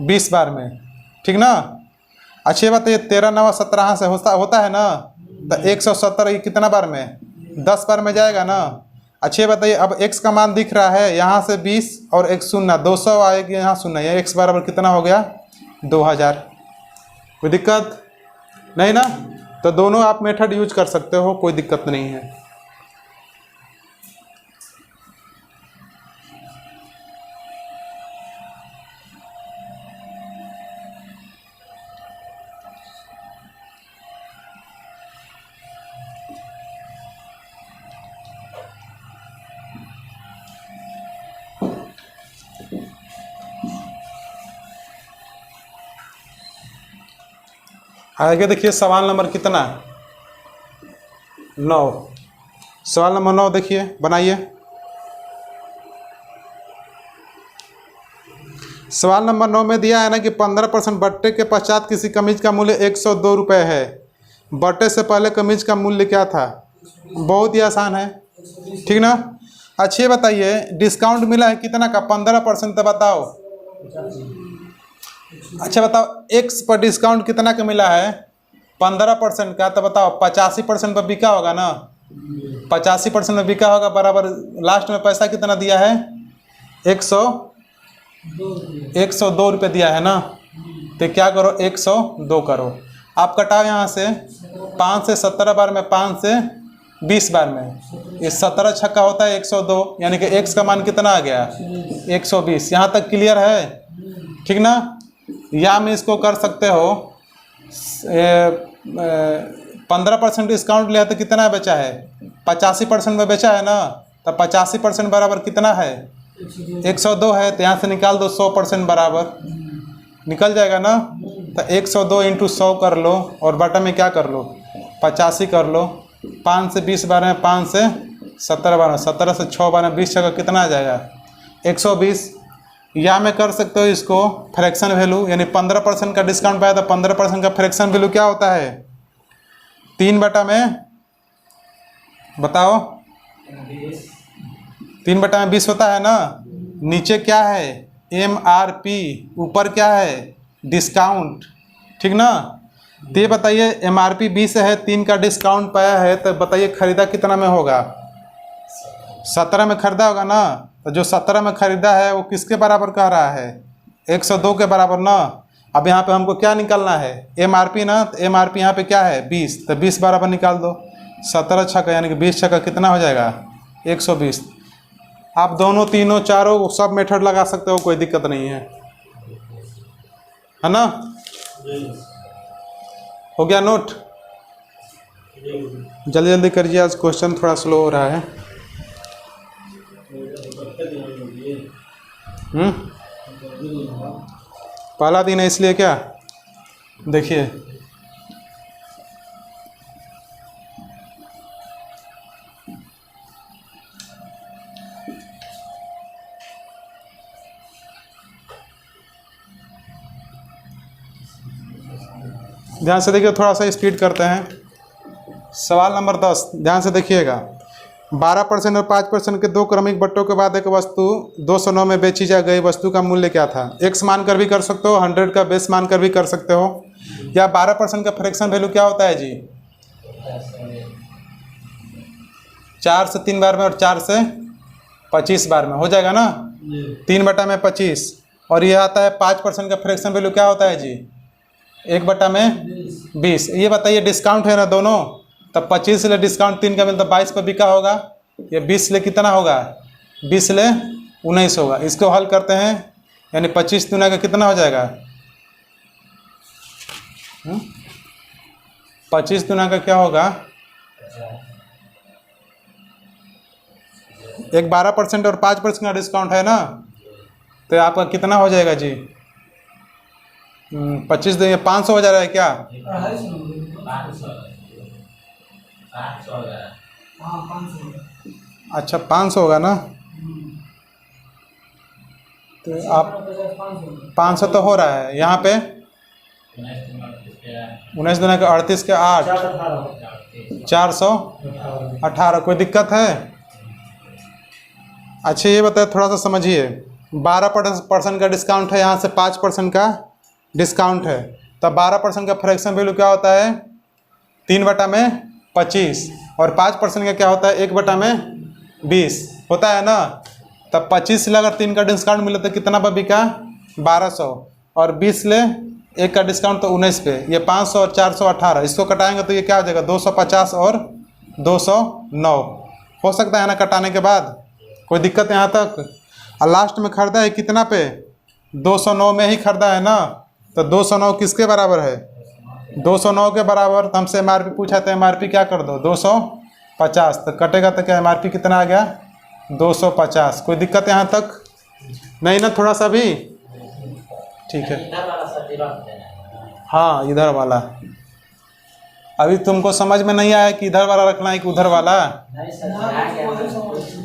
20 बार में, ठीक ना। अच्छी बात है, 13 9 17 से होता है ना, तो 170 ये कितना बार में? 10 बार में जाएगा ना। अच्छी बताइए, अब x का मान दिख रहा है यहाँ से 20 और एक शून्य, 200 आएगी यहाँ शून्य, ये x बराबर कितना हो गया? 2000। कोई दिक्कत नहीं ना। तो दोनों आप मेथड यूज कर सकते हो, कोई दिक्कत नहीं है। आगे देखिए सवाल नंबर कितना? 9। सवाल नंबर 9 देखिए, बनाइए। सवाल नंबर 9 में दिया है ना कि 15% बट्टे के पश्चात किसी कमीज का मूल्य 102 रुपये है। बट्टे से पहले कमीज का मूल्य क्या था? बहुत ही आसान है, ठीक ना। अच्छे बताइए, डिस्काउंट मिला है कितना का? 15%। तो बताओ, अच्छा बताओ x पर डिस्काउंट कितना का मिला है? 15% का। तो बताओ 85% पर बिका होगा ना। 85% में बिका होगा, बराबर लास्ट में पैसा कितना दिया है? 102 2 रुपये। 102 रुपये दिया है ना, तो क्या करो 102 करो। आप कटाओ यहाँ से 5 से 17 बार में, 5 से 20 बार में, ये 17 छक्का होता है 102, यानी कि x का मान कितना आ गया 120। यहाँ तक क्लियर है, ठीक ना। या में इसको कर सकते हो 15% डिस्काउंट लिया तो कितना बचा है 85% में बेचा है ना, तो 85% बराबर कितना है 102 है, तो यहाँ से निकाल दो 100% बराबर निकल जाएगा ना। तो 102 इंटू 100 कर लो और बटा में क्या कर लो 85 कर लो। 5 से 20 बार में, 5 से 17 बार में, 17 से 6 बार में 20 जगह कितना आ जाएगा 120। या में कर सकते हो इसको फ्रैक्शन वैल्यू, यानी 15% का डिस्काउंट पाया तो 15% का फ्रैक्शन वैल्यू क्या होता है 3 बटा में, बताओ 3 बटा में 20 होता है ना। नीचे क्या है MRP, ऊपर क्या है डिस्काउंट, ठीक ना। तो ये बताइए MRP 20 है, 3 का डिस्काउंट पाया है, तो बताइए खरीदा कितना में होगा 17 में खरीदा होगा ना। तो जो 17 में खरीदा है वो किसके बराबर कह रहा है 102 के बराबर ना। अब यहाँ पे हमको क्या निकालना है MRP ना, तो MRP यहाँ पे क्या है 20, तो 20 बराबर निकाल दो। 17 छक्का यानी कि 20 छक्का कितना हो जाएगा 120। आप दोनों तीनों चारों सब मेथड लगा सकते हो, कोई दिक्कत नहीं है ना। हो गया नोट, जल्दी जल्दी करिए, आज क्वेश्चन थोड़ा स्लो हो रहा है। पहला दिन है इसलिए क्या, देखिए ध्यान से देखिए, थोड़ा सा स्पीड करते हैं। सवाल नंबर 10 ध्यान से देखिएगा। 12% और 5% के दो क्रमिक बट्टों के बाद एक वस्तु 209 में बेची जा गई वस्तु का मूल्य क्या था। x मानकर भी कर सकते हो, 100 का बेस मानकर भी कर सकते हो, या 12% का फ्रैक्शन वैल्यू क्या होता है जी 4 से 3 बार में और 4 से 25 बार में हो जाएगा ना। 3 बटा में 25, और ये आता है 5% का फ्रैक्शन वैल्यू क्या होता है जी 1 बटा में 20। ये बताइए डिस्काउंट है ना दोनों, तब 25 ले डिस्काउंट 3 का मिलता 22 पर बिका होगा, ये 20 ले कितना होगा 20 ले 19 होगा। इसको हल करते हैं, यानी 25 दुना का कितना हो जाएगा 25 दुना का क्या होगा, एक 12% और 5% का डिस्काउंट है ना, तो आपका कितना हो जाएगा जी 25 देंगे 500 हो जा रहा है क्या। अच्छा 500 होगा ना, तो आप 500 तो हो रहा है यहाँ पे 19 दुना के 38 के 8 418, कोई दिक्कत है। अच्छा ये बताए थोड़ा सा समझिए, 12% का डिस्काउंट है, यहाँ से 5% का डिस्काउंट है, तब 12% का फ्रैक्शन वैल्यू क्या होता है 3 बटा में 25, और 5% का क्या होता है 1 बटा में 20 होता है ना। तब 25 ले अगर 3 का डिस्काउंट मिले तो कितना पर बिका 1200, और 20 ले 1 का डिस्काउंट तो 19 पे, ये 500 और 418, इसको कटाएंगे तो ये क्या हो जाएगा 250 और 209 हो सकता है ना कटाने के बाद, कोई दिक्कत यहाँ तक। और लास्ट में खरीदा है कितना पे 209 में ही खरीदा है ना, तो 209 किसके बराबर है 209 के बराबर। तो हमसे MRP पूछा तो MRP क्या कर दो 250, तो कटेगा तो क्या MRP कितना आ गया 250। कोई दिक्कत यहाँ तक नहीं ना, थोड़ा सा भी ठीक है। हाँ इधर वाला अभी तुमको समझ में नहीं आया कि इधर वाला रखना है कि उधर वाला,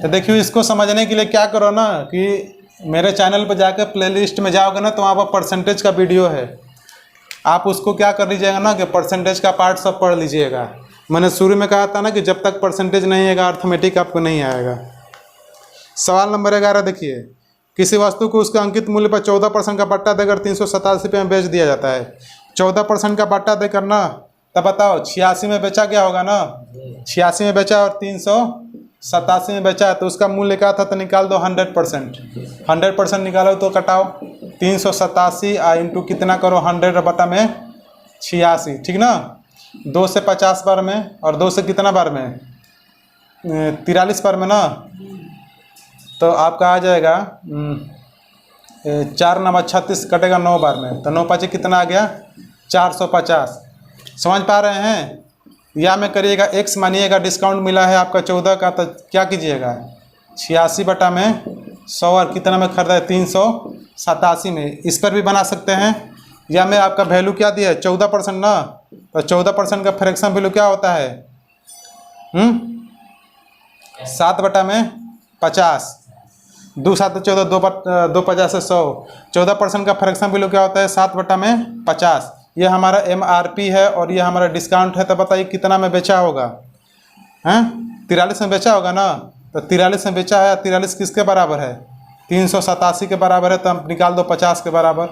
तो देखियो इसको समझने के लिए क्या करो ना कि मेरे चैनल पर जाकर प्लेलिस्ट में जाओगे ना, तो वहाँ पर परसेंटेज का वीडियो है, आप उसको क्या कर लीजिएगा ना कि परसेंटेज का पार्ट सब पढ़ लीजिएगा। मैंने शुरू में कहा था ना कि जब तक परसेंटेज नहीं आएगा अर्थमेटिक आपको नहीं आएगा। सवाल नंबर 11 देखिए, किसी वस्तु को उसके अंकित मूल्य पर 14% का बट्टा देकर 387 रुपये में बेच दिया जाता है। 14% का बट्टा देकर ना, तब बताओ 86 में बेचा क्या होगा ना, 86 में बेचा और 87 में बेचा है तो उसका मूल्य क्या था, तो निकाल दो 100%। 100% निकालो तो कटाओ 387 इंटू कितना करो 100 बटा में 86, ठीक ना। 2 से 50 बार में और 2 से कितना बार में 43 बार में ना, तो आपका आ जाएगा 4 9 36 कटेगा 9 बार में, तो 9 5 कितना आ गया 450। समझ पा रहे हैं। या में करिएगा x मानिएगा डिस्काउंट मिला है आपका 14 का, तो क्या कीजिएगा 86 बटा में 100 और कितना में खरीदा है 387 में। इस पर भी बना सकते हैं। या में आपका वैल्यू क्या दिया है 14% ना, तो 14% का फ्रैक्शन वैल्यू क्या होता है 7 बटा में 50, 2 7 14, 2 50 से 100। 14% का फ्रैक्शन वैल्यू क्या होता है 7 बटा में 50। ये हमारा MRP है और ये हमारा डिस्काउंट है। तो बताइए कितना में बेचा होगा, हैं 43 में बेचा होगा ना, तो 43 में बेचा है। 43 किसके बराबर है 387 के बराबर है, तो हम निकाल दो 50 के बराबर।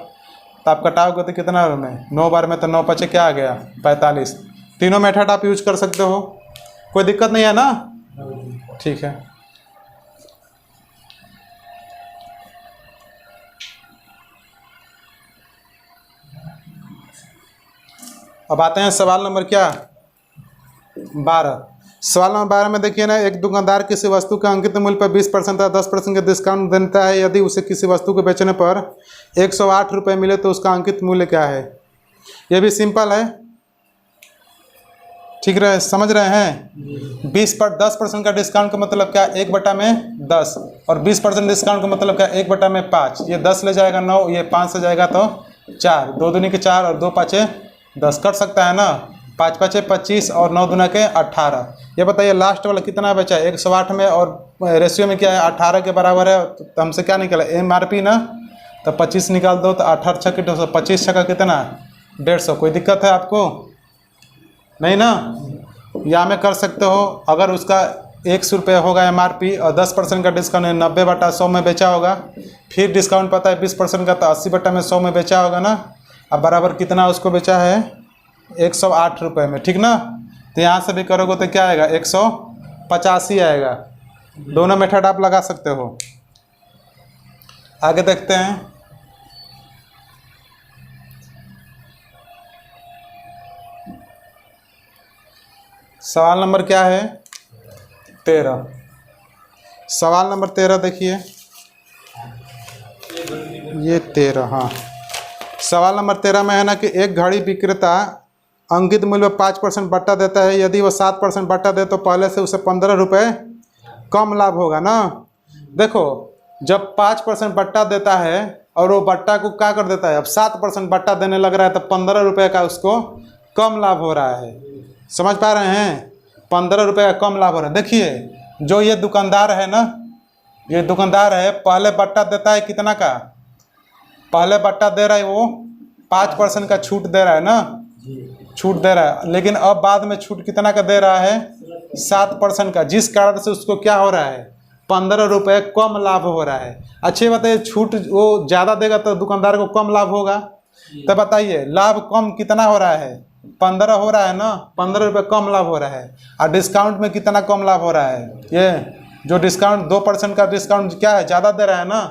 तो आप कटाओगे तो कितना में 9 बार में, तो 9 5 क्या आ गया 45। तीनों मेथड आप यूज कर सकते हो, कोई दिक्कत नहीं है ना, ठीक है। अब आते हैं सवाल नंबर क्या 12। सवाल नंबर 12 में देखिए ना, एक दुकानदार किसी वस्तु के अंकित मूल्य पर 20% या 10% का डिस्काउंट देता है। यदि उसे किसी वस्तु को बेचने पर 108 रुपये मिले तो उसका अंकित मूल्य क्या है। यह भी सिंपल है, ठीक रहे, समझ रहे हैं। 10% का डिस्काउंट का मतलब क्या 1 बटा में 10, और 20% डिस्काउंट का मतलब क्या 1 बटा में 5। ये 10 ले जाएगा 9, ये 5 से जाएगा तो 4, 2 दूनी के 4 और 2 5 10 कर सकता है ना। 5 5 25 और 9 दूना के 18। ये बताइए लास्ट वाला कितना बचा है 108 में, और रेशियो में क्या है 18 के बराबर है। तो हमसे क्या निकला MRP ना, तो 25 निकाल दो तो 18 छक्के 200, 25 छक्का कितना 150। कोई दिक्कत है आपको नहीं ना। या में कर सकते हो, अगर उसका 100 रुपये होगा MRP और 10% का डिस्काउंट 90 बटा 100 में बेचा होगा, फिर डिस्काउंट पता है 20% का, तो 80 बटा में 100 में बेचा होगा ना। अब बराबर कितना उसको बेचा है 108 रुपये में, ठीक ना। तो यहाँ से भी करोगे तो क्या आएगा 185 आएगा। दोनों मेथड आप लगा सकते हो। आगे देखते हैं। सवाल नंबर क्या है 13। सवाल नंबर 13 देखिए, ये 13, हाँ। सवाल नंबर 13 में है ना कि एक घड़ी विक्रेता अंकित मूल्य 5% बट्टा देता है। यदि वो 7% बट्टा दे तो पहले से उसे 15 रुपये कम लाभ होगा ना। देखो जब 5% बट्टा देता है और वो बट्टा को क्या कर देता है, अब 7% बट्टा देने लग रहा है, तो 15 रुपये का उसको कम लाभ हो रहा है। समझ पा रहे हैं, 15 रुपये का कम लाभ हो रहा है। देखिए जो ये दुकानदार है ना, ये दुकानदार है पहले बट्टा देता है कितना का, पहले बट्टा दे रहा है वो 5% का छूट दे रहा है ना, छूट दे रहा है। लेकिन अब बाद में छूट कितना का दे रहा है 7% का, जिस कारण से उसको क्या हो रहा है 15 रुपये कम लाभ हो रहा है। अच्छी बात है, छूट वो ज़्यादा देगा तो दुकानदार को कम लाभ होगा। तो बताइए लाभ कम कितना हो रहा है 15 हो रहा है ना, 15 रुपये कम लाभ हो रहा है। और डिस्काउंट में कितना कम लाभ हो रहा है, ये जो डिस्काउंट 2% का डिस्काउंट क्या है ज़्यादा दे रहा है ना,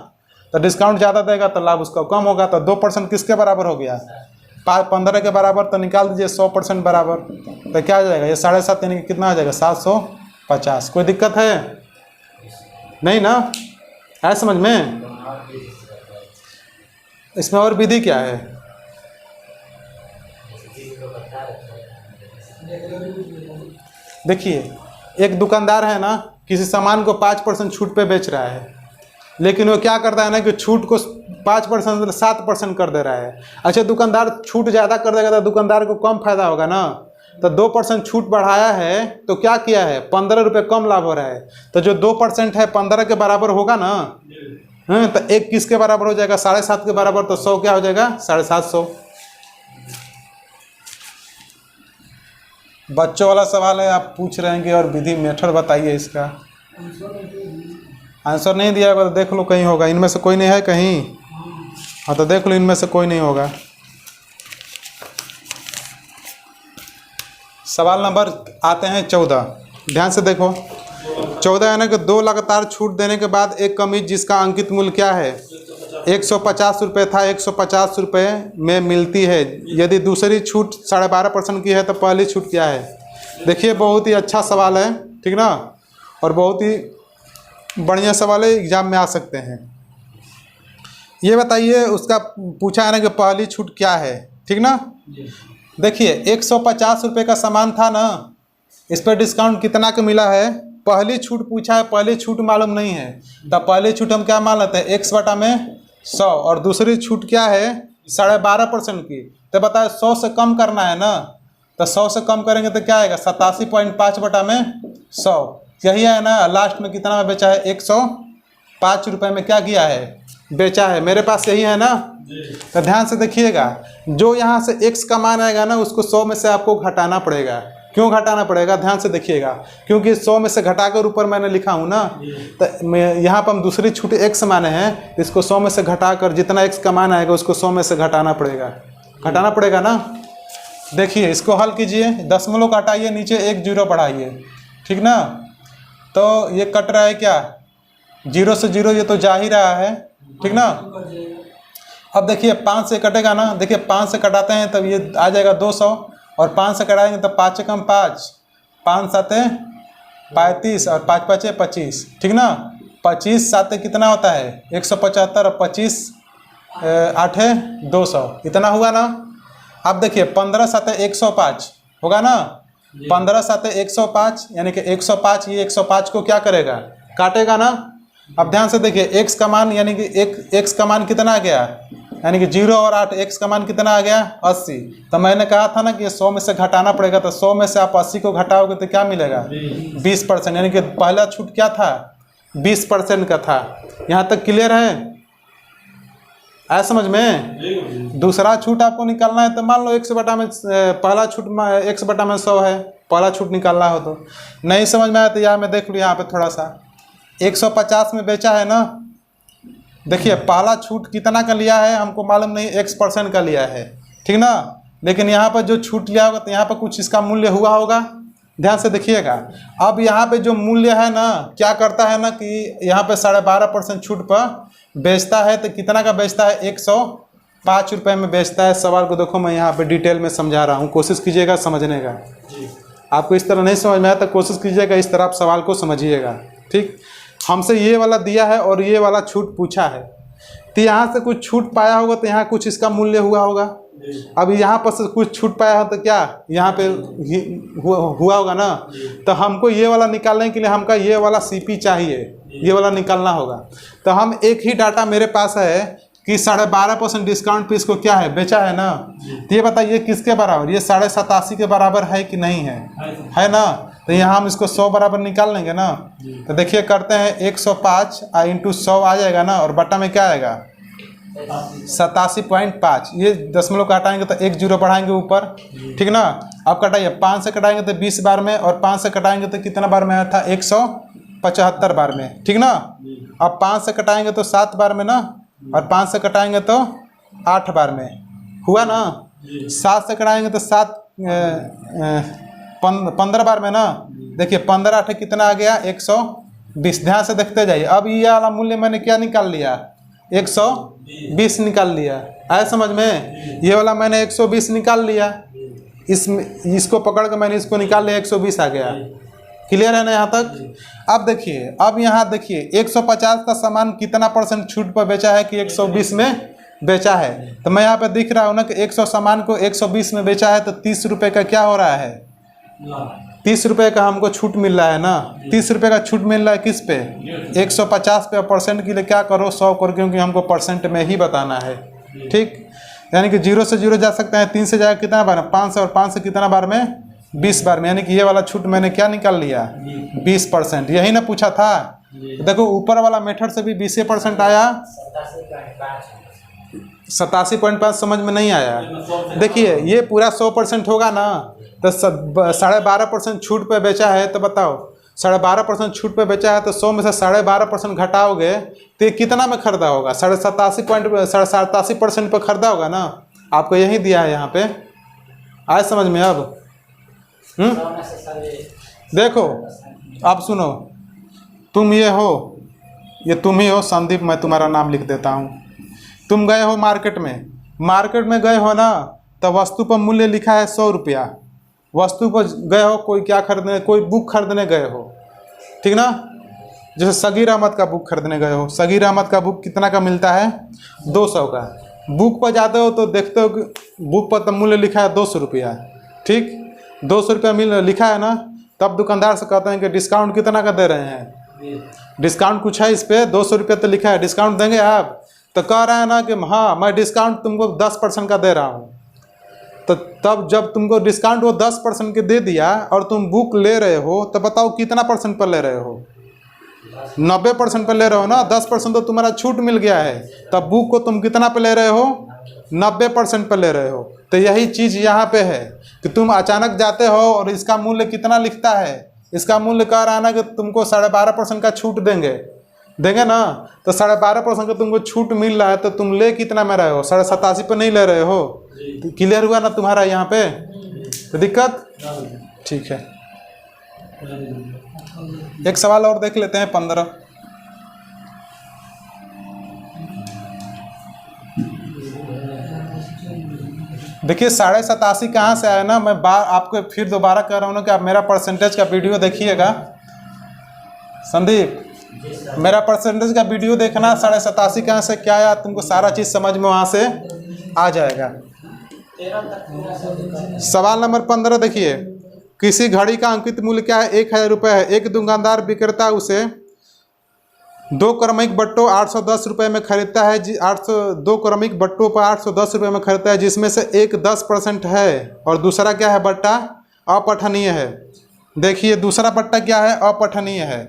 तो डिस्काउंट ज़्यादा देगा तो लाभ उसका कम होगा। तो 2% किसके बराबर हो गया 15 के बराबर, तो निकाल दीजिए 100% बराबर। तो क्या आ जाएगा ये 7.5 यानी कि कितना आ जाएगा 750। कोई दिक्कत है नहीं ना, है समझ में। इसमें और विधि क्या है, देखिए एक दुकानदार है ना किसी सामान को 5% छूट पे बेच रहा है, लेकिन वो क्या करता है ना कि छूट को 5% 7% कर दे रहा है। अच्छा दुकानदार छूट ज़्यादा कर देगा तो दुकानदार को कम फायदा होगा ना, तो 2% छूट बढ़ाया है तो क्या किया है 15 रुपये कम लाभ हो रहा है। तो जो 2% है 15 के बराबर होगा ना, तो एक किसके बराबर हो जाएगा 7.5 के बराबर, तो 100 क्या हो जाएगा 750। बच्चों वाला सवाल है, आप पूछ रहे हैं कि और विधि मेथड बताइए इसका। आंसर नहीं दिया होगा तो देख लो कहीं होगा, इनमें से कोई नहीं है कहीं, हाँ तो देख लो इनमें से कोई नहीं होगा। सवाल नंबर आते हैं 14, ध्यान से देखो। 14 यानी कि 2 लगातार छूट देने के बाद एक कमीज जिसका अंकित मूल्य क्या है 150 रुपये था, 150 रुपये में मिलती है। यदि दूसरी छूट 12.5% की है तो पहली छूट क्या है। देखिए बहुत ही अच्छा सवाल है, ठीक ना, और बहुत ही बढ़िया सवाल है, एग्जाम में आ सकते हैं। ये बताइए उसका पूछा है ना कि पहली छूट क्या है, ठीक ना। देखिए 150 रुपये का सामान था ना, इस पर डिस्काउंट कितना का मिला है। पहली छूट पूछा है, पहली छूट मालूम नहीं है, तब पहली छूट हम क्या मान लेते हैं 100/100, और दूसरी छूट क्या है 12.5% की। तो बताए 100 से कम करना है ना, तो 100 से कम करेंगे तो क्या आएगा 87.5/100। यही है ना। लास्ट में कितना में बेचा है 105 रुपये में क्या किया है बेचा है। मेरे पास यही है ना। तो ध्यान से देखिएगा, जो यहाँ से x का मान आएगा ना उसको 100 में से आपको घटाना पड़ेगा। क्यों घटाना पड़ेगा, ध्यान से देखिएगा, क्योंकि 100 में से घटाकर ऊपर मैंने लिखा हूँ ना, तो मैं यहाँ पर हम दूसरी छूट x माने हैं, इसको 100 में से घटाकर जितना x का मान आएगा उसको 100 में से घटाना पड़ेगा ना। देखिए इसको हल कीजिए, दशमलव को हटाइए, नीचे 1 0 बढ़ाइए, ठीक ना। तो ये कट रहा है क्या 0 से 0, ये तो जा ही रहा है, ठीक ना। अब देखिए 5 से कटेगा ना, देखिए 5 से कटाते हैं तब ये आ जाएगा 200, और 5 से कटाएंगे तो 5 कम 5, 5 7 35 और 5 5 25, ठीक ना। 25 7 कितना होता है 175, और 25 8 200, इतना हुआ ना। अब देखिए 15 7 105 होगा ना, 15 7 105 यानी कि 105, ये 105 को क्या करेगा काटेगा ना। अब ध्यान से देखिए x का मान यानी कि x का मान कितना आ गया, यानी कि 0 और 8, x का मान कितना आ गया 80। तो मैंने कहा था ना कि 100 में से घटाना पड़ेगा, तो 100 में से आप 80 को घटाओगे तो क्या मिलेगा 20%, यानी कि पहला छूट क्या था 20% का था। यहाँ तक क्लियर है, आया समझ में। दूसरा छूट आपको निकालना है तो मान लो 100 में पहला छूट 100 है, पहला छूट निकालना हो तो। नहीं समझ में आया तो यहाँ मैं देख लूँ, यहाँ पे थोड़ा सा 150 में बेचा है ना। देखिए पहला छूट कितना का लिया है हमको मालूम नहीं, x% का लिया है, ठीक ना। लेकिन यहाँ पर जो छूट लिया होगा तो यहाँ पर कुछ इसका मूल्य हुआ होगा, ध्यान से देखिएगा। अब यहाँ पे जो मूल्य है ना क्या करता है ना कि यहाँ पे 12.5% छूट पर बेचता है, तो कितना का बेचता है 105 रुपये में बेचता है। सवाल को देखो मैं यहाँ पे डिटेल में समझा रहा हूँ, कोशिश कीजिएगा समझने का। आपको इस तरह नहीं समझ में आया तो कोशिश कीजिएगा इस तरह आप सवाल को समझिएगा, ठीक। हमसे ये वाला दिया है और ये वाला छूट पूछा है, तो यहाँ से कुछ छूट पाया होगा तो यहाँ कुछ इसका मूल्य हुआ होगा। अब यहाँ पर से कुछ छूट पाया हो तो क्या यहाँ पे हुआ होगा ना। तो हमको ये वाला निकालने के लिए हमका ये वाला CP चाहिए, ये वाला निकालना होगा। तो हम एक ही डाटा मेरे पास है कि 12.5% डिस्काउंट पे इसको क्या है बेचा है ना। तो ये बताइए किसके बराबर, ये 87.5 के बराबर है कि नहीं है ना। तो यहाँ हम इसको 100 बराबर निकाल लेंगे ना। तो देखिए करते हैं 105 इंटू 100 आ जाएगा ना, और बटा में क्या आएगा 87.5। ये दशमलव काटाएंगे तो 1 0 बढ़ाएंगे ऊपर, ठीक ना। अब कटाइए 5 से कटाएंगे तो 20 बार में, और 5 से कटाएंगे तो कितना बार में आया था 175 बार में, ठीक ना। अब 5 से कटाएंगे तो 7 बार में ना, और 5 से कटाएंगे तो 8 बार में, हुआ ना। 7 से कटाएंगे तो 15 बार में ना। देखिए 15 8 कितना आ गया 120। ध्यान से देखते जाइए। अब ये वाला मूल्य मैंने क्या निकाल लिया 120 निकाल लिया, आया समझ में। ये वाला मैंने 120 निकाल लिया, इसको पकड़ के मैंने इसको निकाल लिया, 120 आ गया। क्लियर है ना यहाँ तक। अब देखिए, अब यहाँ देखिए 150 का सामान कितना % छूट पर बेचा है कि 120 में बेचा है। तो मैं यहाँ पे दिख रहा हूँ ना कि 100 सामान को 120 में बेचा है, तो 30 रुपये का क्या हो रहा है 30 रुपये का हमको छूट मिल रहा है ना। 30 रुपये का छूट मिल रहा है किस पे 150 पे। % के लिए क्या करो 100 करो, क्योंकि हमको % में ही बताना है, ठीक। यानी कि 0 से 0 जा सकते हैं, 3 से जाएगा कितना बार 5 से, और 5 से कितना बार में 20 बार में। यानी कि ये वाला छूट मैंने क्या निकाल लिया 20%। यही ना पूछा था। देखो ऊपर वाला मेथड से भी 20% आया, 87.5 समझ में नहीं आया। देखिए ये पूरा 100% होगा ना, तो 12.5% छूट पे बेचा है, तो बताओ 12.5% छूट पे बेचा है, तो 100 में से 12.5% घटाओगे तो ये कितना में खरीदा होगा 87.87% पर खरीदा होगा ना। आपको यही दिया है यहाँ पे, आए समझ में। अब देखो अब सुनो, तुम ये हो, ये तुम ही हो संदीप, मैं तुम्हारा नाम लिख देता हूँ। तुम गए हो मार्केट में गए हो ना, तो वस्तु पर मूल्य लिखा है 100 रुपया। वस्तु पर गए हो, कोई क्या खरीदने, कोई बुक खरीदने गए हो, ठीक ना। जैसे सगीर अहमद का बुक खरीदने गए हो, सगीर अहमद का बुक कितना का मिलता है? 200 का। बुक पर जाते हो तो देखते हो कि बुक पर तो मूल्य लिखा है 200 रुपया, ठीक, 200 रुपया लिखा है ना। तब दुकानदार से कहते हैं कि डिस्काउंट कितना का दे रहे हैं, डिस्काउंट कुछ है इस पर, 200 रुपया तो लिखा है, डिस्काउंट देंगे आप? तो कह रहा है ना कि हाँ मैं डिस्काउंट तुमको 10% का दे रहा हूँ। तो तब जब तुमको डिस्काउंट वो 10% के दे दिया और तुम बुक ले रहे हो, तो बताओ कितना % पर ले रहे हो? 90% पर ले रहे हो ना। 10% तो तुम्हारा छूट मिल गया है, तब बुक को तुम कितना पे ले रहे हो? 90% पर ले रहे हो। तो यही चीज़ यहाँ पे है कि तुम अचानक जाते हो और इसका मूल्य कितना लिखता है, इसका मूल्य कह रहा है ना कि तुमको 12.5% का छूट देंगे ना। तो 12.5% का तुमको छूट मिल रहा है, तो तुम ले कितना में रहे हो? 87.5 पे नहीं ले रहे हो। तो क्लियर हुआ ना तुम्हारा यहाँ पे? तो दिक्कत ठीक है। एक सवाल और देख लेते हैं 15। देखिए 87.5 कहाँ से आया ना, मैं आपको फिर दोबारा कह रहा हूँ ना कि आप मेरा परसेंटेज का वीडियो देखिएगा। संदीप, मेरा परसेंटेज का वीडियो देखना, 87.5 कहाँ से क्या आया, तुमको सारा चीज़ समझ में वहाँ से आ जाएगा। सवाल नंबर 15 देखिए, किसी घड़ी का अंकित मूल्य क्या है? 1000 रुपये है। एक दुकानदार विक्रेता उसे 2 क्रमिक बट्टों 810 रुपये में खरीदता है। 2 क्रमिक बट्टों पर 810 रुपये में खरीदता है, जिसमें से एक 10% है और दूसरा क्या है? बट्टा अपठनीय है। देखिए दूसरा बट्टा क्या है? अपठनीय है।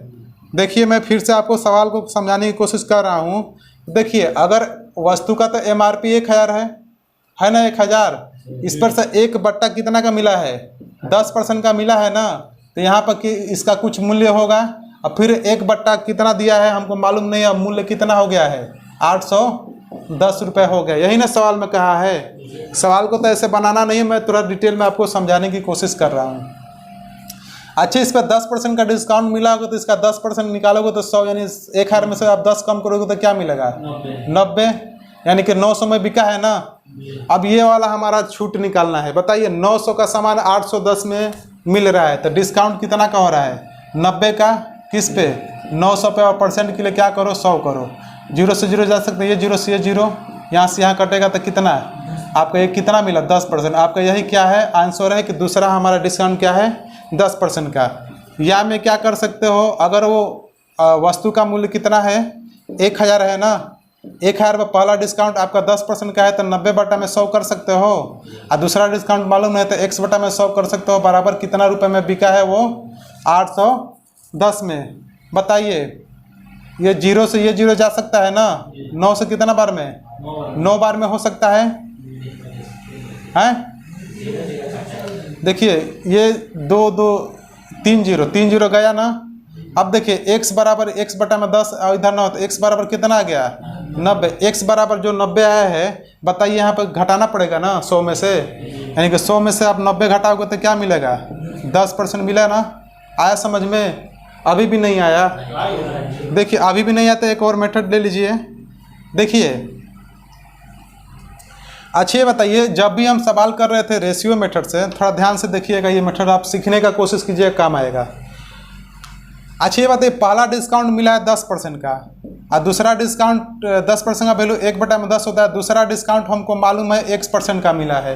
देखिए मैं फिर से आपको सवाल को समझाने की कोशिश कर रहा हूँ। देखिए अगर वस्तु का तो MRP 1000 है ना, 1000, इस पर से एक बट्टा कितना का मिला है? 10% का मिला है ना। तो यहाँ पर कि इसका कुछ मूल्य होगा, और फिर एक बट्टा कितना दिया है हमको मालूम नहीं है, मूल्य कितना हो गया है? 810 रुपये हो गया। यही ना सवाल में कहा है। सवाल को तो ऐसे बनाना नहीं है, मैं थोड़ा डिटेल में आपको समझाने की कोशिश कर रहा हूँ। अच्छा, इस पर 10% का डिस्काउंट मिला होगा, तो इसका 10% निकालोगे तो 100, यानी 1000 में से आप 10 कम करोगे तो क्या मिलेगा? 90, यानी कि 900 में बिका है ना। अब ये वाला हमारा छूट निकालना है। बताइए 900 का सामान 810 में मिल रहा है, तो डिस्काउंट कितना का हो रहा है? 90 का। किस पे? 900 पे। और परसेंट के लिए क्या करो? 100 करो। 0 से 0 जा सकते हैं, ये 0 से ये 0, यहाँ से यहाँ कटेगा तो कितना आपका ये कितना मिला? 10%। आपका यही क्या है? आंसर है कि दूसरा हमारा डिस्काउंट क्या है? 10% का। या में क्या कर सकते हो, अगर वो वस्तु का मूल्य कितना है? 1000 है ना। 1000 में पहला डिस्काउंट आपका 10% का है, तो 90 बटा में 100 कर सकते हो। और दूसरा डिस्काउंट मालूम है तो 100 बटा में 100 कर सकते हो। बराबर कितना रुपए में बिका है वो? 810 में। बताइए ये 0 से ये 0 जा सकता है ना। 9 से कितना बार में? 9 बार में हो सकता है, हैं? देखिए ये 2 2 3 0 गया ना। अब देखिए x बराबर x बटा में 10, और इधर 9, तो x बराबर कितना आ गया? 90। x बराबर जो 90 आया है, बताइए यहाँ पर घटाना पड़ेगा ना 100 में से, यानी कि 100 में से आप 90 घटाओगे तो क्या मिलेगा? 10% मिला ना। आया समझ में? अभी भी नहीं आया? देखिए अभी भी नहीं आता, एक और मेथड ले लीजिए। देखिए अच्छा ये बताइए, जब भी हम सवाल कर रहे थे रेशियो मेथड से, थोड़ा ध्यान से देखिएगा, ये मेथड आप सीखने का कोशिश कीजिए, काम आएगा। अच्छा ये बताइए, पहला डिस्काउंट मिला है 10% का, और दूसरा डिस्काउंट 10% का वैल्यू 1 बटा में 10 होता है। दूसरा डिस्काउंट हमको मालूम है 1% का मिला है।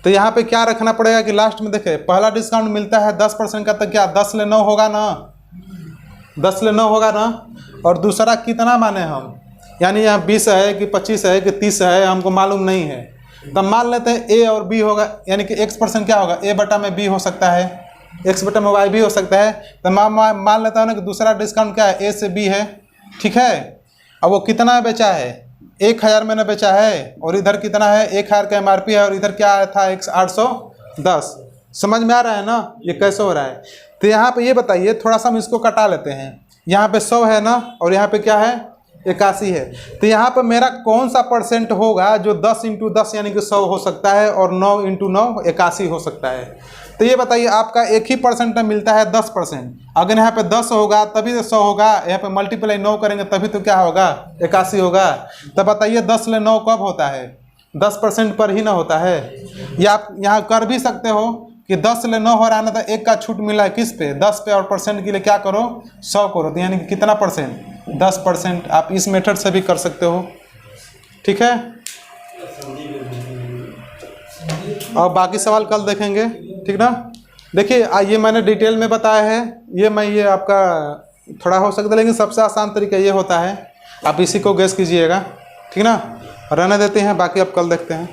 तो यहाँ पे क्या रखना पड़ेगा कि लास्ट में देखें, पहला डिस्काउंट मिलता है 10% का, तो क्या 10 ले 9 होगा ना? 10 ले 9 होगा ना। और दूसरा कितना माने हम, यानी यहाँ 20 है कि 25 है कि 30 है, हमको मालूम नहीं है। तब मान लेते हैं A और B होगा, यानी कि x% क्या होगा? A बटा में B हो सकता है, x बटा में Y भी हो सकता है। तो मान लेता हूँ ना कि दूसरा डिस्काउंट क्या है? A से B है, ठीक है। अब वो कितना बेचा है? 1000 मैंने बेचा है, और इधर कितना है? 1000 का MRP है, और इधर क्या था? 810। समझ में आ रहा है ना ये कैसे हो रहा है? तो यहाँ पे ये बताइए, थोड़ा सा हम इसको कटा लेते हैं। यहाँ पे 100 है ना, और यहाँ पे क्या है? 81 है। तो यहाँ पर मेरा कौन सा परसेंट होगा जो 10 इंटू 10 यानी कि 100 हो सकता है और 9 इंटू 9 81 हो सकता है। तो ये बताइए आपका एक ही परसेंट में मिलता है 10%। अगर यहाँ पे 10 होगा तभी तो 100 होगा, यहाँ पे मल्टीप्लाई 9 करेंगे तभी तो क्या होगा 81 होगा। तब बताइए 10 ले 9 कब होता है 10% पर ही ना होता है। या आप यहाँ कर भी सकते हो कि 10 ले 9 हो रहा है ना, तो एक का छूट मिला है किस पे 10 पे, और परसेंट के लिए क्या करो 100 करो, तो यानी कि कितना परसेंट 10%। आप इस मेथड से भी कर सकते हो, ठीक है। और बाकी सवाल कल देखेंगे, ठीक ना। देखिए ये मैंने डिटेल में बताया है, ये आपका थोड़ा हो सकता है लेकिन सबसे आसान तरीका ये होता है, आप इसी को गेस कीजिएगा, ठीक ना। रहने देते हैं, बाकी आप कल देखते हैं।